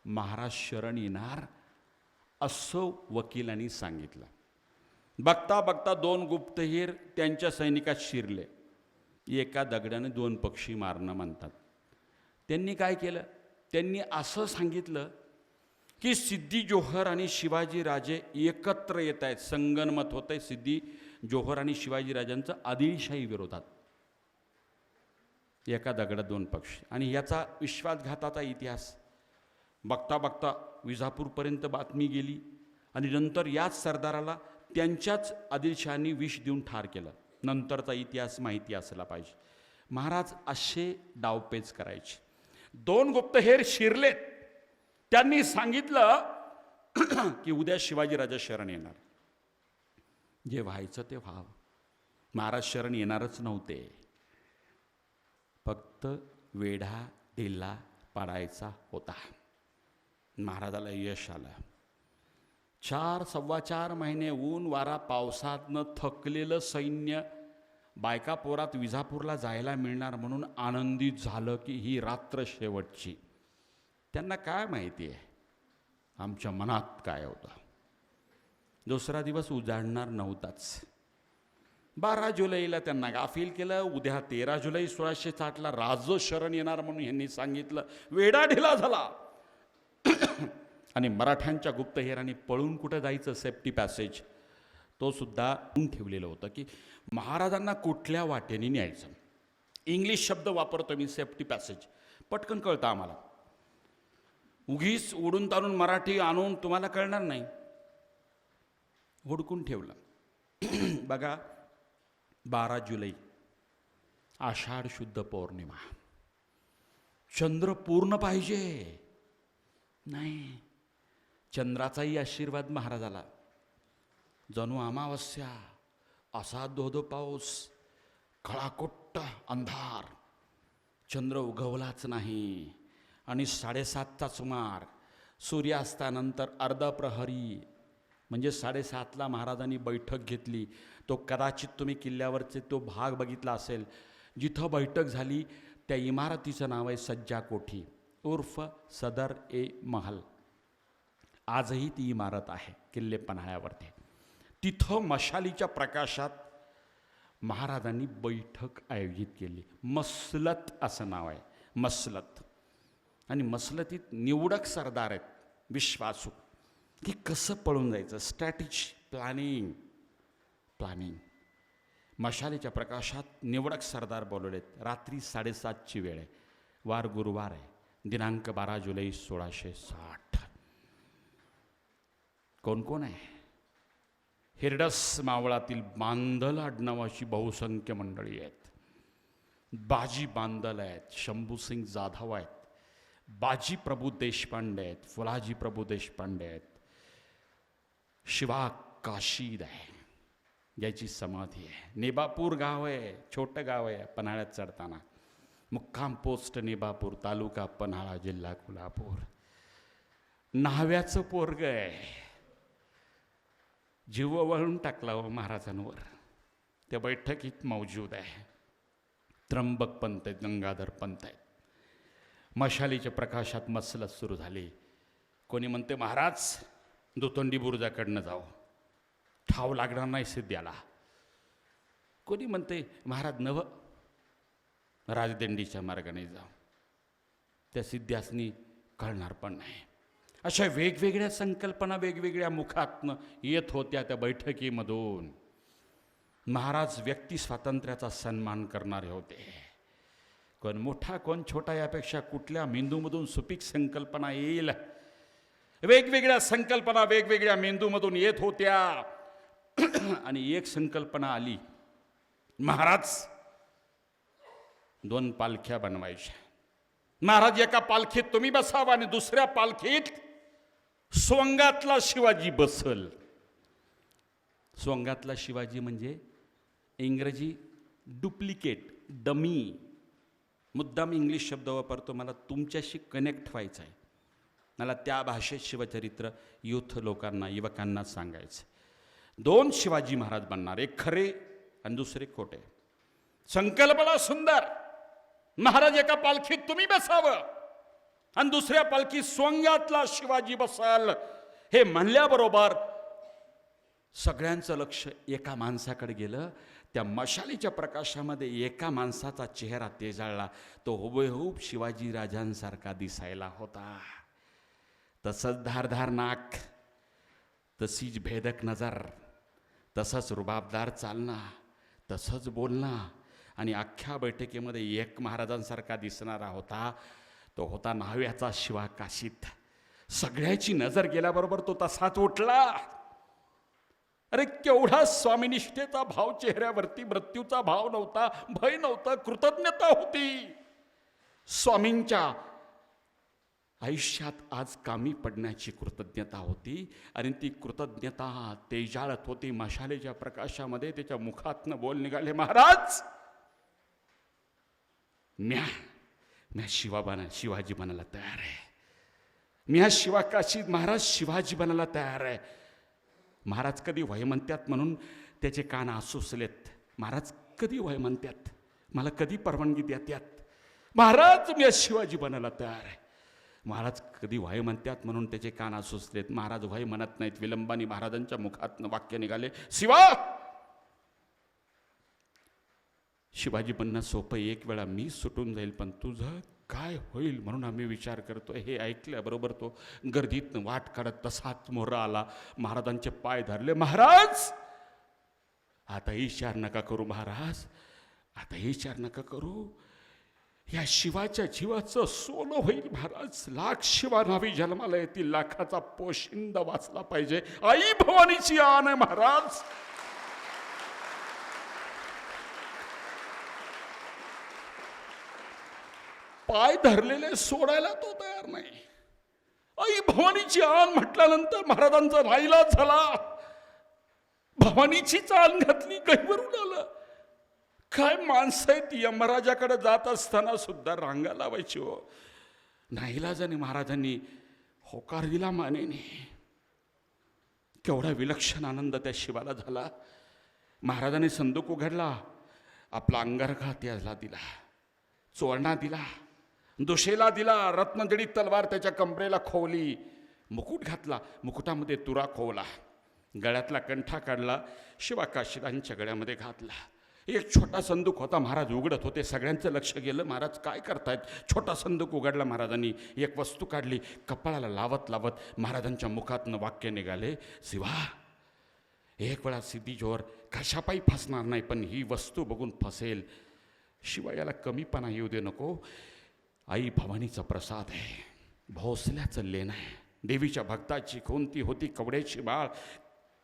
महाराज शरण येणार असं वकिलांनी सांगितलं. बघता बघता 2 गुप्तहेर त्यांच्या सैनिकात शिरले. एका दगडाने 2 पक्षी मारणं म्हणतात. त्यांनी काय केलं? त्यांनी असं सांगितलं की सिद्दी जोहर आणि शिवाजी राजे एकत्र येत आहेत. संगनमत होत आहे सिद्दी जोहर आणि शिवाजी राजांचं आदिलशाही विरोधात. एका दगडात 2 पक्षी. आणि याचा विश्वासघाताचा इतिहास बघता बघता विजापूरपर्यंत बातमी गेली आणि नंतर याच सरदाराला त्यांच्याच आदिलशहांनी विष देऊन ठार केलं. नंतरचा इतिहास माहिती असला पाहिजे. महाराज असे डावपेच करायचे. 2 गुप्तहेर शिरलेत. त्यांनी सांगितलं की उद्या शिवाजीराजा शरण येणार. जे व्हायचं ते व्हावं. महाराज शरण येणारच नव्हते. फक्त वेढा ढिला पाडायचा होता. महाराजाला यश आलं. 4-4.25 महिने ऊन वारा पावसातनं थकलेलं सैन्य बायका पोरात विजापूरला जायला मिळणार म्हणून आनंदित झालं की ही रात्र शेवटची. त्यांना काय माहिती आहे आमच्या मनात काय होतं. दुसरा दिवस उजाडणार नव्हताच. 12 जुलैला त्यांना गाफील केलं. उद्या 13 जुलै 1660ला राज शरण येणार म्हणून यांनी सांगितलं. वेढा ढिला झाला. आणि मराठ्यांच्या गुप्तहेरांनी पळून कुठं जायचं सेफ्टी पॅसेज तो सुद्धा ठेवलेलं होतं की महाराजांना कुठल्या वाटेने न्यायचं. इंग्लिश शब्द वापरतो मी, सेफ्टी पॅसेज. पटकन कळतं आम्हाला. उगीच उडून ताणून मराठी आणून तुम्हाला कळणार नाही. हुडकून ठेवलं. बघा 12 जुलै आषाढ शुद्ध पौर्णिमा. चंद्र पूर्ण पाहिजे. नाही, चंद्राचाही आशीर्वाद महाराजाला. जणू अमावस्या, असा धोधो पाऊस, खळाकोट्ट अंधार. चंद्र उगवलाच नाही. आणि 7:30चा सुमार सूर्यास्तानंतर अर्धप्रहरी म्हणजे 7:30ला महाराजांनी बैठक घेतली. तो कदाचित तुम्ही किल्ल्यावरचे तो भाग बघितला असेल. जिथं बैठक झाली त्या इमारतीचं नाव आहे सज्जा कोठी उर्फ सदर ए महल. आजही ती इमारत आहे किल्ले पन्हाळ्यावरती. तिथं मशालीच्या प्रकाशात महाराजांनी बैठक आयोजित केली. मसलत असं नाव आहे, मसलत. आणि मसलतीत निवडक सरदार आहेत, विश्वासू, की कसं पळून जायचं. Strategy, planning. मशालीच्या प्रकाशात निवडक सरदार बोलवलेत. रात्री 7:30ची वेळ आहे. वार गुरुवार आहे. दिनांक 12 जुलै 1660. कोण कोण आहे? हिरडस मावळातील बांदल आडनावाची बहुसंख्य मंडळी आहेत. बाजी बांदल आहेत, शंभूसिंग जाधव आहेत, बाजी प्रभू देशपांडे आहेत, फुलाजी प्रभू देशपांडे आहेत, शिवा काशीद आहे ज्याची समाधी आहे. नेबापूर गाव आहे, छोटं गाव आहे पन्हाळ्यात चढताना. मुक्काम पोस्ट नेबापूर, तालुका पन्हाळा, जिल्हा कोल्हापूर. न्हाव्याचं पोरग आहे. जीव वळून टाकला हो महाराजांवर. त्या बैठकीत मौजूद आहे. त्र्यंबक पंत आहेत, गंगाधर पंत आहेत. मशालीच्या प्रकाशात मसलत सुरू झाली. कोणी म्हणते महाराज दुतोंडी बुरुजाकडनं जाऊ, ठाव लागणार नाही सिद्ध्याला. कोणी म्हणते महाराज नव राजदंडीच्या मार्गाने जाऊ, त्या सिद्ध्यासनी कळणार पण नाही. अशा वेगवेगळ्या संकल्पना वेगवेगळ्या मुखातनं येत होत्या त्या बैठकीमधून. महाराज व्यक्ती स्वातंत्र्याचा सन्मान करणारे होते. कोण मोठा कोण छोटा यापेक्षा कुठल्या मेंदूमधून सुपीक संकल्पना येईल, वेगवेगळ्या संकल्पना वेगवेगळ्या मेंदूमधून येत होत्या. आणि एक संकल्पना आली. महाराज 2 पालख्या बनवायच्या. महाराज एका पालखीत तुम्ही बसावा आणि दुसऱ्या पालखीत सोंगातला शिवाजी बसल. सोंगातला शिवाजी म्हणजे इंग्रजी डुप्लिकेट, डमी. मुद्दाम इंग्लिश शब्द वापरतो, मला तुमच्याशी कनेक्ट व्हायचं आहे. मला त्या भाषेत शिवचरित्र युथ लोकांना, युवकांना सांगायचं. 2 शिवाजी महाराज बनणार, एक खरे आणि दुसरे खोटे. संकल्पना सुंदर. महाराज एका पालखीत तुम्ही बसावं आणि दुसऱ्या पालखीत सोंग्यातला शिवाजी बसाल. हे म्हणल्याबरोबर सगळ्यांचं लक्ष एका माणसाकडे गेलं. त्या मशालीच्या प्रकाशामध्ये एका माणसाचा चेहरा तेजाळला. तो हुबेहूब शिवाजी राजांसारखा दिसायला होता. तसंच धारधार नाक, तशीच भेदक नजर, तसंच रुबाबदार चालणं, तसंच बोलणं आणि अख्ख्या बैठकीमध्ये एक महाराजांसारखा दिसणारा होता. तो होता न्हाव्याचा शिवा काशीत. सगळ्याची नजर गेल्याबरोबर तो तसाच उठला. अरे केवढा स्वामीनिष्ठेचा भाव चेहऱ्यावरती, मृत्यूचा भाव नव्हता, भय नव्हतं, कृतज्ञता होती. स्वामींच्या आयुष्यात आज कामी पडण्याची कृतज्ञता होती आणि ती कृतज्ञता तेजाळत होती. मशालेच्या प्रकाशामध्ये त्याच्या मुखातनं बोल निघाले, महाराज म्या शिवाजी बनायला तयार आहे. म्या शिवाकाशीत महाराज शिवाजी बनायला तयार आहे. महाराज कधी वय म्हणतात म्हणून त्याचे कान आसुसलेत. महाराज कधी वय म्हणतात, मला कधी परवानगी देतात. महाराज मी शिवाजी बनायला तयार आहे. महाराज कधी वय म्हणतात म्हणून त्याचे कान आसुसलेत. महाराज वय म्हणत नाहीत. विलंबाने महाराजांच्या मुखातनं वाक्य निघाले, शिवाजी बनणं सोपं, एक वेळा मी सुटून जाईल, पण तुझं काय होईल म्हणून आम्ही विचार करतोय. हे ऐकल्याबरोबर तो गर्दीतनं वाट काढत तसाच मोरा आला. महाराजांचे पाय धरले. महाराज आता विचार नका करू, महाराज आता विचार नका करू. या शिवाच्या जीवाचं सोनं होईल महाराज. लाख शिवा नावी जन्माला येतील, लाखाचा पोशिंदा वाचला पाहिजे. आई भवानीची आण आहे महाराज. पाय धरलेले सोडायला तो तयार नाही. आई भवानीची आण म्हटल्यानंतर महाराजांचा नाईलाज झाला. भवानीचीच आण घातली, कैवरून आलं. काय माणसं आहेत, यमराजाकडे जात असताना सुद्धा रांगा लावायची हो. नाईलाजाने महाराजांनी होकार दिला मानेने. केवढा विलक्षण आनंद त्या शिवाला झाला. महाराजांनी संदूक उघडला, आपला अंगारखा त्याला दिला, चोरणा दिला, दुशेला दिला, रत्नजडीत तलवार त्याच्या कमरेला खोवली, मुकुट घातला, मुकुटामध्ये तुरा खोवला, गळ्यातला कंठा काढला, शिवाकाशीदांच्या गळ्यामध्ये घातला. एक छोटा संदूक होता, महाराज उघडत होते. सगळ्यांचं लक्ष गेलं, महाराज काय करतायत. छोटा संदूक उघडला महाराजांनी, एक वस्तू काढली, कपाळाला लावत लावत महाराजांच्या मुखातनं वाक्य निघाले, शिवा एक वेळा सिद्धीजोर कशापायी फसणार नाही, पण ही वस्तू बघून फसेल. शिवा याला कमीपणा येऊ दे नको. आई भवानीचा प्रसाद आहे, भोसल्याचं लेण आहे. देवीच्या भक्ताची कोणती होती कवड्याची बाळ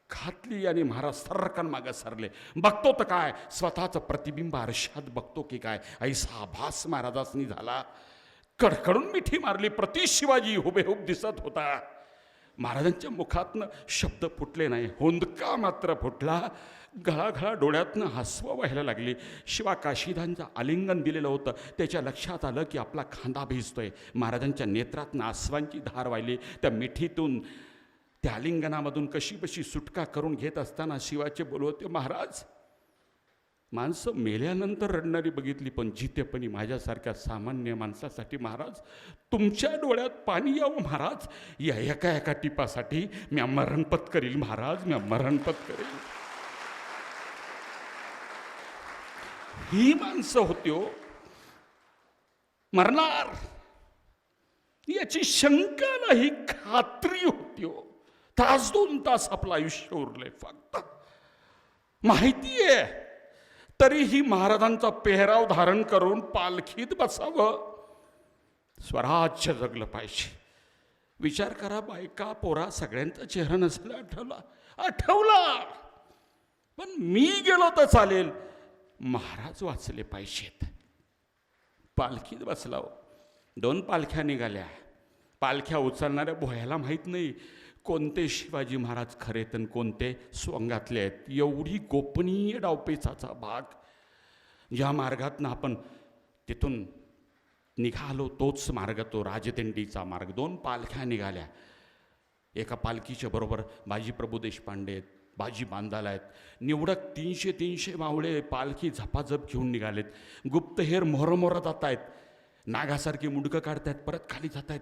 घातली आणि महाराज सरकन मागं सरले. बघतो तर काय, स्वतःचं प्रतिबिंब आरशात बघतो की काय, ऐसा आभास महाराजांनी झाला. कडकडून मिठी मारली. प्रति शिवाजी हुबेहूब दिसत होता. महाराजांच्या मुखातनं शब्द फुटले नाही, हुंदका मात्र फुटला. गळागळा डोळ्यातनं हसवं व्हायला लागली. शिवा काशीदांचं आलिंगन दिलेलं होतं, त्याच्या लक्षात आलं की आपला खांदा भिजतोय. महाराजांच्या नेत्रातनं आसवांची धार वाहिली. त्या मिठीतून, त्या आलिंगनामधून कशीबशी सुटका करून घेत असताना शिवाचे बोल होते, महाराज माणसं मेल्यानंतर रडणारी बघितली, पण जितेपणी माझ्यासारख्या सामान्य माणसासाठी महाराज तुमच्या डोळ्यात पाणी यावं महाराज. या एका एका टिपासाठी मी मरणपत करील महाराज, मी मरणपत करेल. ही माणसं होती हो, मरणार याची शंका नाही, खात्री होती हो. तास 2 तास आपलं आयुष्य उरले फक्त. माहिती आहे तरीही महाराजांचा पेहराव धारण करून पालखीत बसावं, स्वराज्य जगलं पाहिजे. विचार करा, बायका पोरा सगळ्यांचा चेहरा नसेल आठवला, पण मी गेलो तर चालेल, महाराज वाचले पाहिजेत. पालखीत बसलाव. 2 पालख्या निघाल्या. पालख्या उचलणाऱ्या भोयाला माहीत नाही कोणते शिवाजी महाराज खरेत आणि कोणते स्वंगातले आहेत. एवढी गोपनीय डावपेचाचा भाग. ज्या मार्गातनं आपण तिथून निघालो तोच मार्ग, तो राजदिंडीचा मार्ग. 2 पालख्या निघाल्या. एका पालखीच्या बरोबर बाजीप्रभू देशपांडे, बाजी बांधायला आहेत. निवडक 300 मावळे पालखी झपाझप घेऊन निघालेत. गुप्तहेर मोहरमोहर जात आहेत. नागासारखी मुंडकं काढतायत, परत खाली जात आहेत.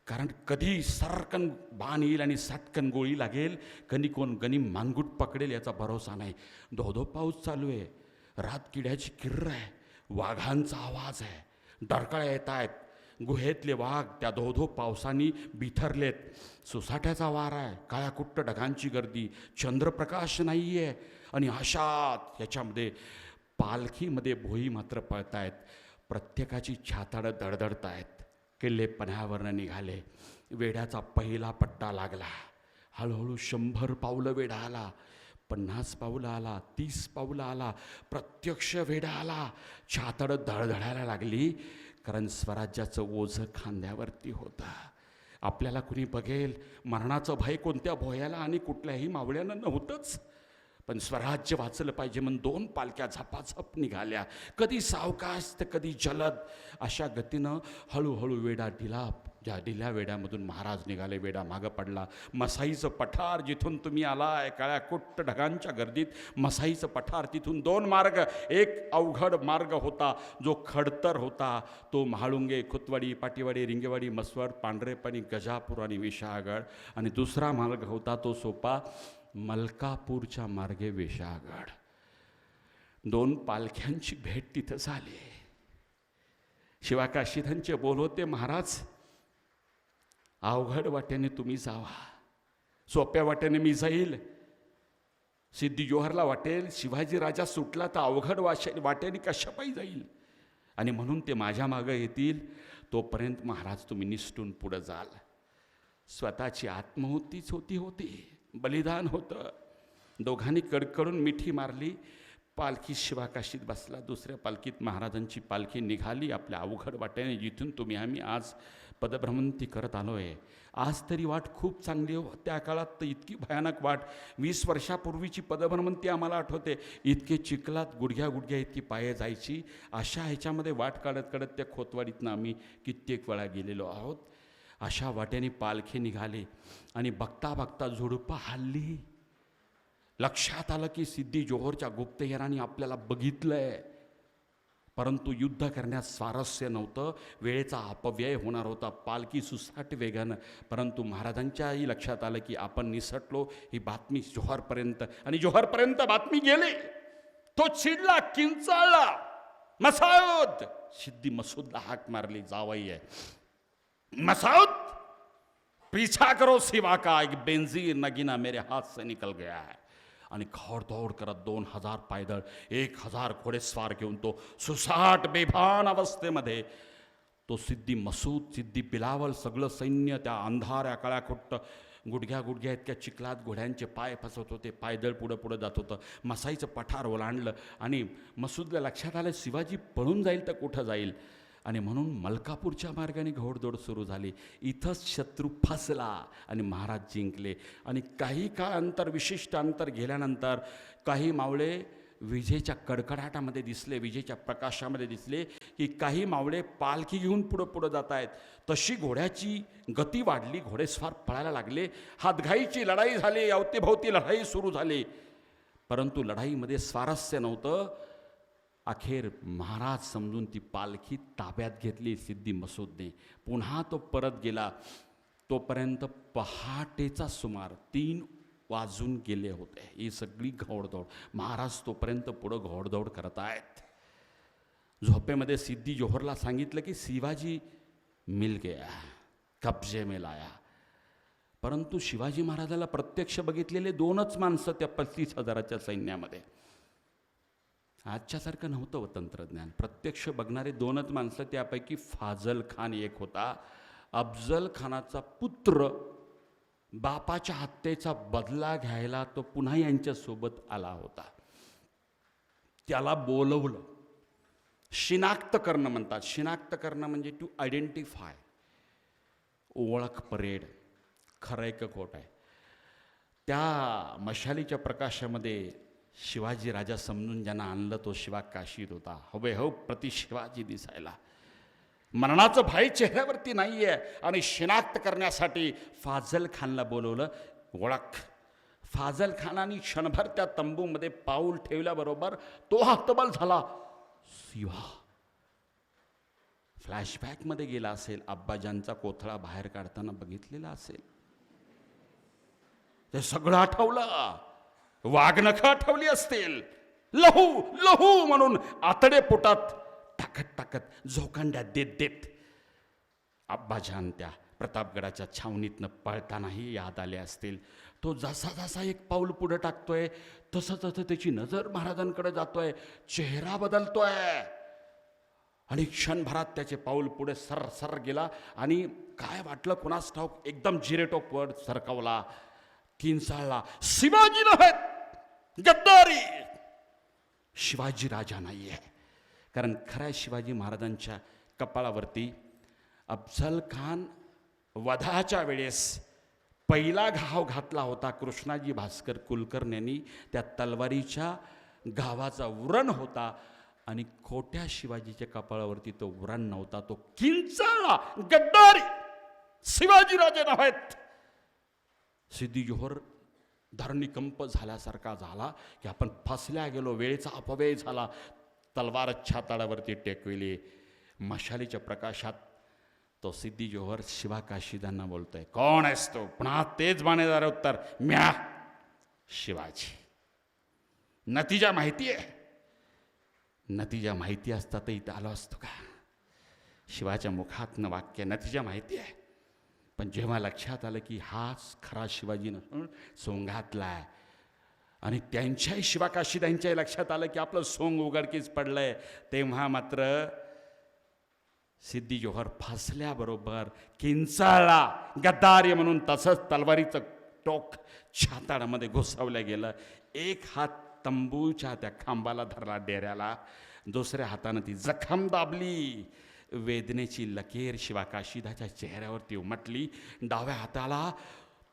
कारण कधी सरकन बाण येईल आणि सटकन गोळी लागेल, कधी कोण गणी मानगूट पकडेल याचा भरोसा नाही. धो पाऊस चालू आहे. रात किड्याची किर्र आहे. वाघांचा आवाज आहे. डरकाळ्या येत आहेत. गुहेतले वाघ त्या धो पावसानी बिथरलेत. सुसाट्याचा वारा आहे. काळ्या कुट्ट ढगांची गर्दी. चंद्रप्रकाश नाही आहे. आणि अशात याच्यामध्ये पालखीमध्ये भोई मात्र पळतायत. प्रत्येकाची छाताडं दडदडत आहेत. किल्ले पन्हावरनं निघाले. वेड्याचा पहिला पट्टा लागला. हळूहळू 100 पावलं वेढा आला. 50 पावलं आला. 30 पावलं आला. प्रत्यक्ष वेढा आला. छाताडं धडधडायला लागली. कारण स्वराज्याचं ओझं खांद्यावरती होतं. आपल्याला कुणी बघेल, मरणाचं भय कोणत्या भोयाला आणि कुठल्याही मावळ्यानं नव्हतंच. पण स्वराज्य वाचलं पाहिजे म्हणून 2 पालख्या झपाझप निघाल्या. कधी सावकाश तर कधी जलद. अशा गतीनं हळूहळू वेढा दिला. ज्या दिल्या वेड्यामधून महाराज निघाले. वेडा मागं पडला. मसाईचं पठार जिथून तुम्ही आलाय, काळ्या कुट्ट ढगांच्या गर्दीत मसाईचं पठार, तिथून 2 मार्ग. एक अवघड मार्ग होता जो खडतर होता, तो म्हाळुंगे, खुतवाडी, पाटीवाडी, रिंगेवाडी, मसवड, पांढरेपणी, गजापूर आणि विशाळगड. आणि दुसरा मार्ग होता तो सोपा, मलकापूरच्या मार्गे विशाळगड. 2 पालख्यांची भेट तिथं झाली. शिवाकाशीधांचे बोल होते, महाराज अवघड वाट्याने तुम्ही जावा, सोप्या वाट्याने मी जाईल. सिद्धी जोहरला वाटेल शिवाजी राजा सुटला तर अवघड वाट्याने कशापायी जाईल, आणि म्हणून ते माझ्या मागं येतील. तोपर्यंत महाराज तुम्ही निसटून पुढं जाल. स्वतःची आत्महुतीच होती. बलिदान होतं. दोघांनी कडकडून मिठी मारली. पालखी शिवाकाशीत बसला. दुसऱ्या पालखीत महाराजांची पालखी निघाली आपल्या अवघड वाट्याने, जिथून तुम्ही आम्ही आज पदभ्रमंती करत आलो आहे. आज तरी वाट खूप चांगली हो. त्या काळात तर इतकी भयानक वाट. 20 वर्षापूर्वीची पदभ्रमंती आम्हाला आठवते. इतके चिखलात गुडघ्या इतकी पाये जायची. अशा ह्याच्यामध्ये वाट काढत त्या खोतवाडीतनं आम्ही कित्येक वेळा गेलेलो आहोत. अशा वाट्याने पालखी निघाली आणि बघता झुडपं हल्ली. लक्षात आलं की सिद्धी जोहरच्या गुप्तहेरांनी आपल्याला बघितलंय. परंतु युद्ध करण्यास स्वारस्य नव्हतं. वेळेचा अपव्यय होणार होता. पालखी सुसाट वेगानं. परंतु महाराजांच्याही लक्षात आलं की आपण निसटलो. ही बातमी जोहरपर्यंत, आणि जोहरपर्यंत बातमी गेली. तो चिडला, किंचाळला. मसाऊद! सिद्धी मसूदला हाक मारली, जावई आहे. मसाऊद, पीछा करो सिवा का, एक बेंजीर नगीना मेरे हाथ से निकल गया है. आणि घोडदौड करत 2000 पायदळ, 1000 घोडेस्वार घेऊन तो सुसाट बेभान अवस्थेमध्ये तो सिद्धी मसूद, सिद्धी बिलावल, सगळं सैन्य त्या अंधाऱ्या काळ्याकुट्ट गुडघ्या इतक्या चिखलात घोड्यांचे पाय फसवत होते. पायदळ पुढं जात होतं. मसाईचं पठार ओलांडलं आणि मसूदला लक्षात आलं शिवाजी पळून जाईल तर कुठं जाईल, आणि म्हणून मलकापूरच्या मार्गाने घोडदौड सुरू झाली. इथंच शत्रू फसला आणि महाराज जिंकले. आणि काही काळ अंतर, विशिष्ट अंतर गेल्यानंतर काही मावळे विजेच्या कडकडाटामध्ये दिसले, विजेच्या प्रकाशामध्ये दिसले की काही मावळे पालखी घेऊन पुढं जात आहेत. तशी घोड्याची गती वाढली. घोडेस्वार पळायला लागले. हातघाईची लढाई झाली. अवतीभोवती लढाई सुरू झाली. परंतु लढाईमध्ये स्वारस्य नव्हतं. अखेर महाराज समजून ती पालखी ताब्यात घेतली सिद्धी मसूदने. पुन्हा तो परत गेला. तोपर्यंत पहाटेचा सुमार 3 वाजून गेले होते. ही सगळी घोडदौड. महाराज तोपर्यंत पुढं घोडदौड करत आहेत. झोपेमध्ये सिद्धी जोहरला सांगितलं की शिवाजी मिल गया, कब्जे में लाया. परंतु शिवाजी महाराजाला प्रत्यक्ष बघितलेले 2च माणसं त्या 35,000च्या सैन्यामध्ये. आजच्यासारखं नव्हतं व तंत्रज्ञान. प्रत्यक्ष बघणारे 2च माणसं. त्यापैकी फाजल खान एक होता. अफजल खानाचा पुत्र. बापाच्या हत्येचा बदला घ्यायला तो पुन्हा यांच्यासोबत आला होता. त्याला बोलवलं. शिनाक्त करणं म्हणतात. शिनाक्त करणं म्हणजे टू आयडेंटिफाय, ओळख परेड. खरं आहे का खोट आहे. त्या मशालीच्या प्रकाशामध्ये शिवाजी राजा समजून ज्यांना आणलं तो शिवा काशीत होता. हवे प्रति शिवाजी दिसायला. मरणाचं भय चेहऱ्यावरती नाही आहे. आणि शिनाक्त करण्यासाठी फाजल खानला बोलवलं. ओळख. फाजल खानाने क्षणभर त्या तंबूमध्ये पाऊल ठेवल्याबरोबर तो हतबल झाला. शिवा फ्लॅशबॅकमध्ये गेला असेल, अब्बाजांचा कोथळा बाहेर काढताना बघितलेला असेल, ते सगळं आठवलं. वाघनखं आठवली असतील. लहू लहू म्हणून आतडे पोटात टाकत टाकत झोकांड्या देत देत अब्बाजान त्या प्रतापगडाच्या छावणीतनं पळतानाही याद आले असतील. तो जसा जसा एक पाऊल पुढे टाकतोय तसं तसं त्याची नजर महाराजांकडे जातोय, चेहरा बदलतोय आणि क्षणभरात त्याचे पाऊल पुढे सर सर गेला आणि काय वाटलं कुणास ठाऊक, एकदम जिरेटोप वर सरकवला, किंचाळला. शिवाजी नाहीत, गद्दारी. शिवाजी राजा नाही आहे. कारण खऱ्या शिवाजी महाराजांच्या कपाळावरती अफजल खान वधाच्या वेळेस पहिला घाव घातला होता कृष्णाजी भास्कर कुलकर्ण्यांनी. त्या तलवारीच्या घावाचा व्रण होता आणि खोट्या शिवाजीच्या कपाळावरती तो व्रण नव्हता. तो किंचाळला, गद्दारी, शिवाजी राजे नाहीत. सिद्धी जोहर धरणीकंप झाल्यासारखा झाला की आपण फसल्या गेलो, वेळेचा अपव्यय झाला. तलवार छाताडावरती टेकविली. मशालीच्या प्रकाशात तो सिद्धी जोहर शिवा काशीदांना बोलतोय, कोण आहेस तो? पुन्हा तेच बाणेदार उत्तर, म्या शिवाजी. नतीजा माहिती आहे. नतीजा माहिती असता तर इथं आलो असतो का? शिवाच्या मुखातनं वाक्य, नतीजा माहिती आहे. पण जेव्हा लक्षात आलं की हाच खरा शिवाजी नसून सोंगातलाय आणि त्यांच्याही शिवा काशीदांच्याही लक्षात आलं की आपलं सोंग उघडकीस पडलंय, तेव्हा मात्र सिद्धी जोहर फासल्याबरोबर किंचाळला, गद्दारी म्हणून. तसंच तलवारीचं टोक छाताडामध्ये घुसवलं गेलं. एक हात तंबूच्या त्या खांबाला धरला, डेऱ्याला, दुसऱ्या हातानं ती जखम दाबली. वेदनेची लकीर शिवा काशीदाच्या चेहऱ्यावरती उमटली. डाव्या हाताला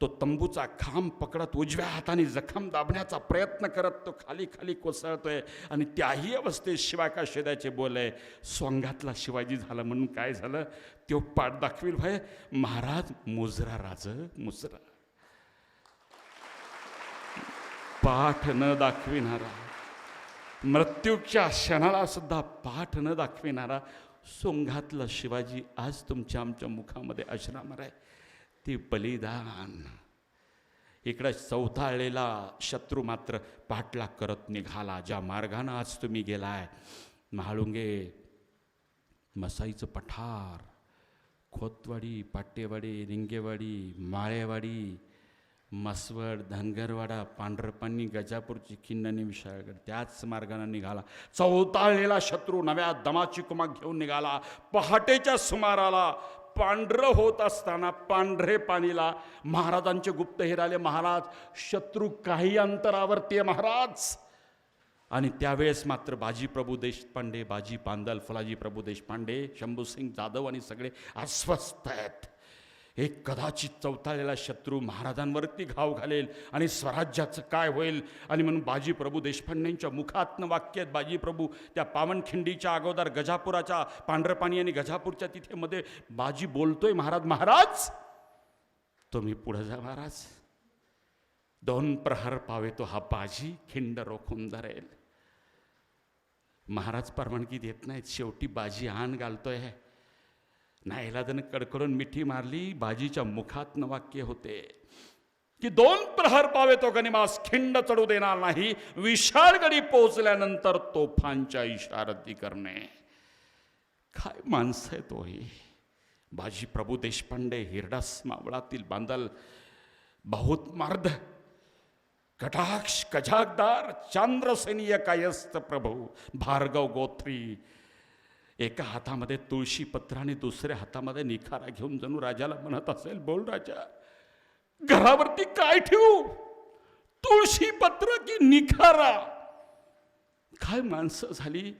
तो तंबूचा खांब पकडत उजव्या हाताने जखम दाबण्याचा प्रयत्न करत तो खाली खाली कोसळतोय. आणि त्याही अवस्थेत शिवा काशीदाचे बोले, सोंगातला शिवाजी झाला म्हणून काय झालं? तो पाठ दाखवील भाई महाराज, मुजरा राज मुजरा. पाठ न दाखविणारा, मृत्यूच्या क्षणाला सुद्धा पाठ न दाखविणारा सोंगातला शिवाजी आज तुमच्या आमच्या मुखामध्ये अजरामर आहे. ते बलिदान. इकडं चौथाळलेला शत्रू मात्र पाठलाग करत निघाला. ज्या मार्गानं आज तुम्ही गेलाय, महाळुंगे, मसाईचं पठार, खोतवाडी, पाटेवाडी, रिंगेवाडी, माळेवाडी, मसवड, धनगरवाडा, पांढरपानी, गजापूरची खिंड आणि विशाळगड, त्याच मार्गानं निघाला. चौताळलेला शत्रू नव्या दमाची कुमाक घेऊन निघाला. पहाटेच्या सुमाराला पांढरं होत असताना पांढरे पाणीला महाराजांचे गुप्तहेर आले. महाराज, शत्रू काही अंतरावरती आहे महाराज. आणि त्यावेळेस मात्र बाजी प्रभू देशपांडे, बाजी पांदल, फुलाजी प्रभू देशपांडे, शंभूसिंग जाधव आणि सगळे अस्वस्थ आहेत. एक कदाचित चौथाळलेला शत्रू महाराजांवरती घाव घालेल आणि स्वराज्याचं काय होईल. आणि म्हणून बाजी प्रभू देशपांडेंच्या मुखातनं वाक्य आहेत. बाजी प्रभू त्या पावनखिंडीच्या अगोदर गजापुराच्या पांढरपाणी आणि गजापूरच्या तिथे मध्ये बाजी बोलतोय, महाराज, महाराज तुम्ही पुढे जा महाराज, 2 प्रहर पावे तो हा बाजी खिंड रोखून धरेल. महाराज परवानगी देत नाहीत. शेवटी बाजी आण घालतोय. नाईलाजानं कडकडून मिठी मारली. बाजीच्या मुखातनं वाक्य होते की 2 प्रहर पावे तो गनिमास खिंड चढू देणार नाही. विशाळगडी पोहोचल्यानंतर तोफांच्या इशारती करणे. काय माणसं आहे तो ही. बाजी प्रभू देशपांडे, हिरडास मावळातील बांदल, बहुत मर्द, कटाक्ष कजागदार, चांद्रसेनीय कायस्थ प्रभू, भार्गव गोत्री, एका हातामध्ये तुळशी पत्र आणि दुसऱ्या हातामध्ये निखारा घेऊन जणू राजाला म्हणत असेल, बोल राजा, घरावरती काय ठेवू, तुळशी पत्र की निखारा? काय माणसं झाली.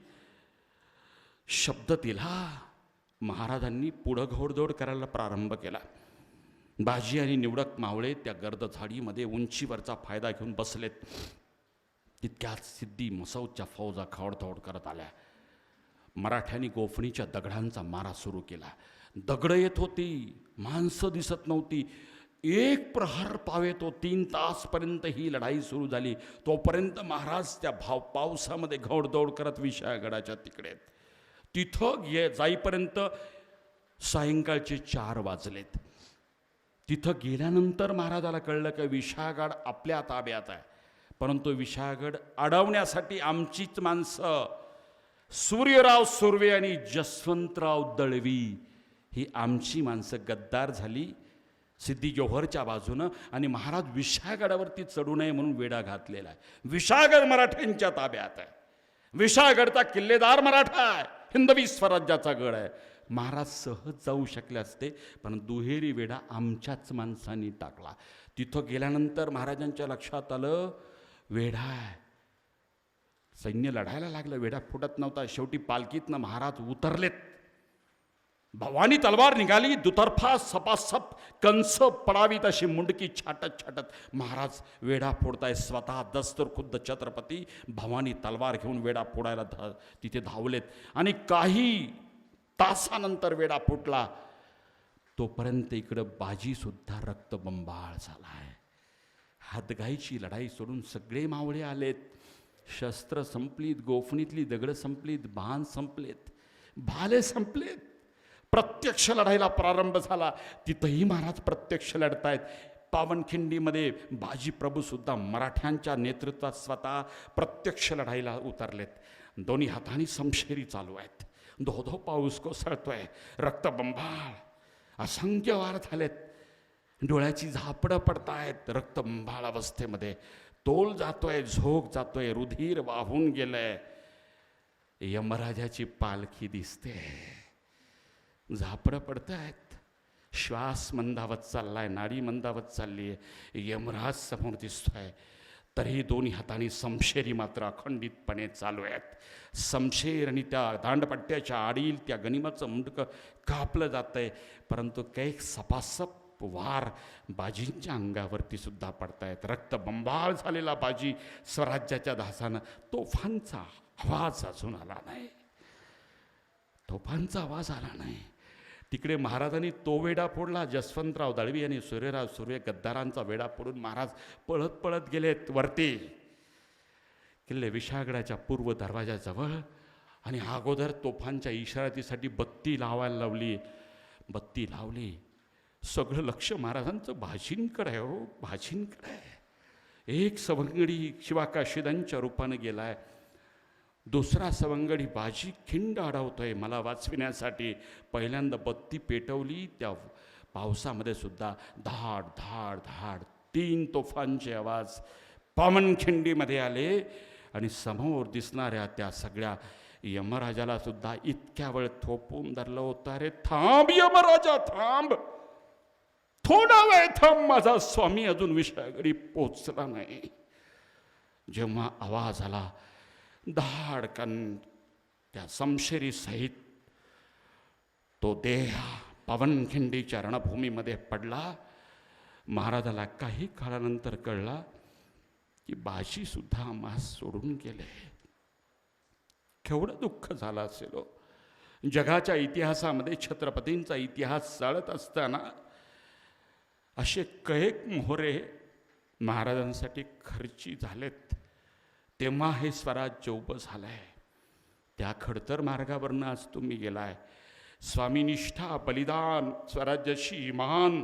शब्द दिला. महाराजांनी पुढं घोडदौड करायला प्रारंभ केला. बाजी आणि निवडक मावळे त्या गर्द झाडीमध्ये उंचीवरचा फायदा घेऊन बसलेत. तितक्यात सिद्धी मसौदच्या फौजा खवडधोड करत आल्या. मराठ्यांनी गोफणीच्या दगडांचा मारा सुरू केला. दगडं येत होती, माणसं दिसत नव्हती. एक प्रहर पावे तो 3 तासपर्यंत ही लढाई सुरू झाली. तोपर्यंत महाराज त्या पावसामध्ये घोडदौड करत विशाळगडाच्या तिकडे. तिथं जाईपर्यंत सायंकाळचे 4 वाजलेत. तिथं गेल्यानंतर महाराजाला कळलं की विशाळगड आपल्या ताब्यात आहे. परंतु विशाळगड अडवण्यासाठी आमचीच माणसं सूर्यराव सुर्वे आणि जसवंतराव दळवी ही आमची माणसं गद्दार झाली सिद्धी जोहरच्या बाजूनं. आणि महाराज विशाळगडावरती चढू नये म्हणून वेढा घातलेला आहे. विशाळगड मराठ्यांच्या ताब्यात आहे. विशाळगडचा किल्लेदार मराठा आहे. हिंदवी स्वराज्याचा गड आहे. महाराज सहज जाऊ शकले असते, पण दुहेरी वेढा आमच्याच माणसांनी टाकला. तिथं गेल्यानंतर महाराजांच्या लक्षात आलं वेढा आहे. सैन्य लढायला लागलं, वेढा फुटत नव्हता. शेवटी पालखीतनं महाराज उतरलेत. भवानी तलवार निघाली, दुतर्फा सपासप कंस पडावी तशी मुंडकी छाटत छाटत महाराज वेढा फोडताय. स्वतः दस्तर खुद्द छत्रपती भवानी तलवार घेऊन वेढा फोडायला तिथे धावलेत. आणि काही तासानंतर वेढा फुटला. तोपर्यंत इकडं बाजीसुद्धा रक्तबंबाळ झाला आहे. हातगाईची लढाई सोडून सगळे मावळे आलेत. शस्त्र संपलीत, गोफणीतली दगडं संपलीत, बाण संपलेत, भाले संपलेत. प्रत्यक्ष लढाईला प्रारंभ झाला. तिथंही महाराज प्रत्यक्ष लढतायत. पावनखिंडीमध्ये बाजीप्रभूसुद्धा मराठ्यांच्या नेतृत्वात स्वतः प्रत्यक्ष लढाईला उतरलेत. दोन्ही हातांनी समशेरी चालू आहेत. धोधो पाऊस कोसळतोय, रक्तबंबाळ, असंख्य वार झालेत. डोळ्याची झापडं पडतायत. रक्तबंबाळ अवस्थेमध्ये तोल जातोय, झोक जातोय, रुधिर वाहून गेलंय. यमराजाची पालखी दिसते. झापडं पडतायत. श्वास मंदावत चाललाय, नाडी मंदावत चालली आहे. यमराज समोर दिसतोय. तरीही दोन्ही हातांनी समशेरी मात्र अखंडितपणे चालू आहेत. समशेर आणि त्या दांडपट्ट्याच्या आडील त्या गनिमाचं मुंडकं कापलं जात आहे. परंतु काही सपासप वार बाजींच्या अंगावरती सुद्धा पडतायत. रक्तबंबाळ झालेला बाजी स्वराज्याच्या धासानं. तोफांचा आवाज अजून आला नाही. तोफांचा आवाज आला नाही. तिकडे महाराजांनी तो वेढा फोडला. जसवंतराव दळवी आणि सूर्यराव सुर्वे गद्दारांचा वेढा फोडून महाराज पळत पळत गेलेत वरती किल्ले विशाळगडाच्या पूर्व दरवाजाजवळ. आणि अगोदर तोफांच्या इशारातीसाठी बत्ती लावायला लावली. बत्ती लावली. सगळं लक्ष महाराजांचं बाजींकडे आहे. हो, बाजींकडे आहे. एक सवंगडी शिवाकाशीदांच्या रूपानं गेलाय. दुसरा सवंगडी बाजी खिंड अडवतोय मला वाचविण्यासाठी. पहिल्यांदा बत्ती पेटवली. त्या पावसामध्ये सुद्धा धाड धाड धाड 3 तोफांचे आवाज पावनखिंडीमध्ये आले. आणि समोर दिसणाऱ्या त्या सगळ्या यमराजाला सुद्धा इतक्या वेळ थोपून धरलं होतं. अरे थांब यमराजा, थांब, थोडा वेळ थांब, माझा स्वामी अजून विशाळगडी पोचला नाही. जेव्हा आवाज आला धाडकन त्या समशेरी सहित तो देह पावनखिंडीच्या रणभूमीमध्ये पडला. महाराजाला काही काळानंतर कळला की बाजी सुद्धा आम्हास सोडून गेले. केवढं दुःख झालं असेल. जगाच्या इतिहासामध्ये छत्रपतींचा इतिहास चालत असताना असे कैक मोहरे महाराजांसाठी खर्ची झालेत. तेव्हा हे स्वराज्य उभं झालं आहे. त्या खडतर मार्गावरनं आज तुम्ही गेलाय. स्वामीनिष्ठा, बलिदान, स्वराज्याची मान,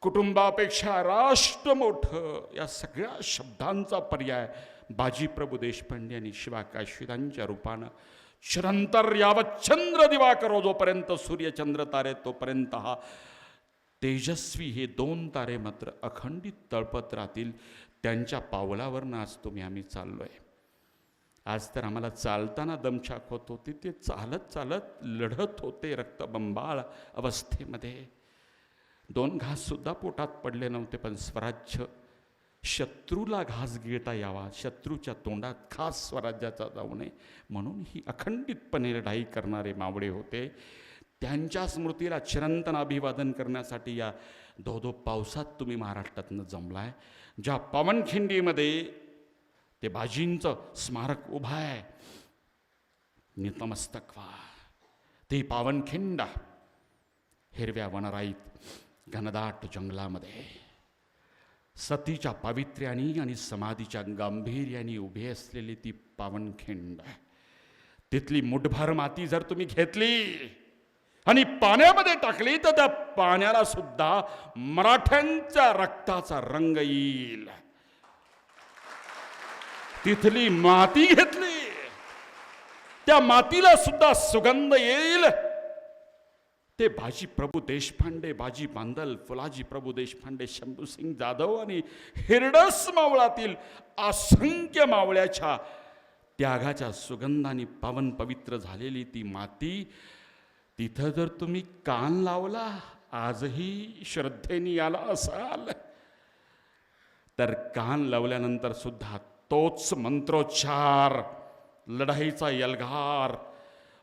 कुटुंबापेक्षा राष्ट्र मोठं, या सगळ्या शब्दांचा पर्याय बाजीप्रभू देशपांडे आणि शिवाकाशीदांच्या रूपानं चिरंतर यावत चंद्र दिवाकरो, जोपर्यंत सूर्यचंद्र तारे तोपर्यंत हा तेजस्वी हे 2 तारे मात्र अखंडित तळपत राहतील. त्यांच्या पावलावरनं आज आम्ही चाललोय. आज तर आम्हाला चालताना दमछाक होत होती. ते चालत चालत लढत होते रक्तबंबाळ अवस्थेमध्ये. 2 घाससुद्धा पोटात पडले नव्हते. पण स्वराज्य शत्रूला घास गिळता यावा, शत्रूच्या तोंडात घास स्वराज्याचा जाऊ नये म्हणून ही अखंडितपणे लढाई करणारे मावळे होते. त्यांच्या स्मृतीला चिरंतन अभिवादन करण्यासाठी या धोधो पावसात तुम्ही महाराष्ट्रातनं जमलाय. ज्या पावनखिंडीमध्ये ते बाजींचं स्मारक उभं आहे, नितमस्तक व्हा. ती पावनखिंड हिरव्या वनराईत घनदाट जंगलामध्ये सतीच्या पावित्र्याने आणि समाधीच्या गांभीर्याने उभे असलेली ती पावनखिंड, तिथली मुठभर माती जर तुम्ही घेतली आणि पाण्यामध्ये टाकली तर त्या पाण्याला सुद्धा मराठ्यांच्या रक्ताचा रंग येईल. तिथली माती घेतली, त्या मातीला सुद्धा सुगंध येईल. ते बाजी प्रभू देशपांडे, बाजी बांदल, फुलाजी प्रभू देशपांडे, शंभूसिंग जाधव आणि हिरडस मावळातील असंख्य मावळ्याच्या त्यागाच्या सुगंधाने पावन पवित्र झालेली ती माती, तिथं जर तुम्ही कान लावला, आजही श्रद्धेने याला असाल, तर कान लावल्यानंतर सुद्धा तोच मंत्रोच्चार, लढाईचा यलगार,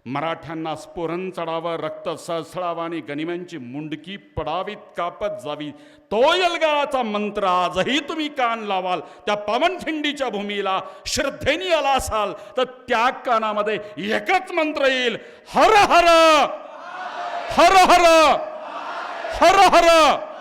मराठ्यांना स्फोरण चढावं, रक्त सळसळावं आणि गनिम्यांची मुंडकी पडावीत कापत जावी, तो यलगाराचा मंत्र आजही तुम्ही कान लावाल, त्या पावनखिंडीच्या भूमीला श्रद्धेने आला असाल तर त्या कानामध्ये एकच मंत्र येईल, हर हर हर हर हर हर.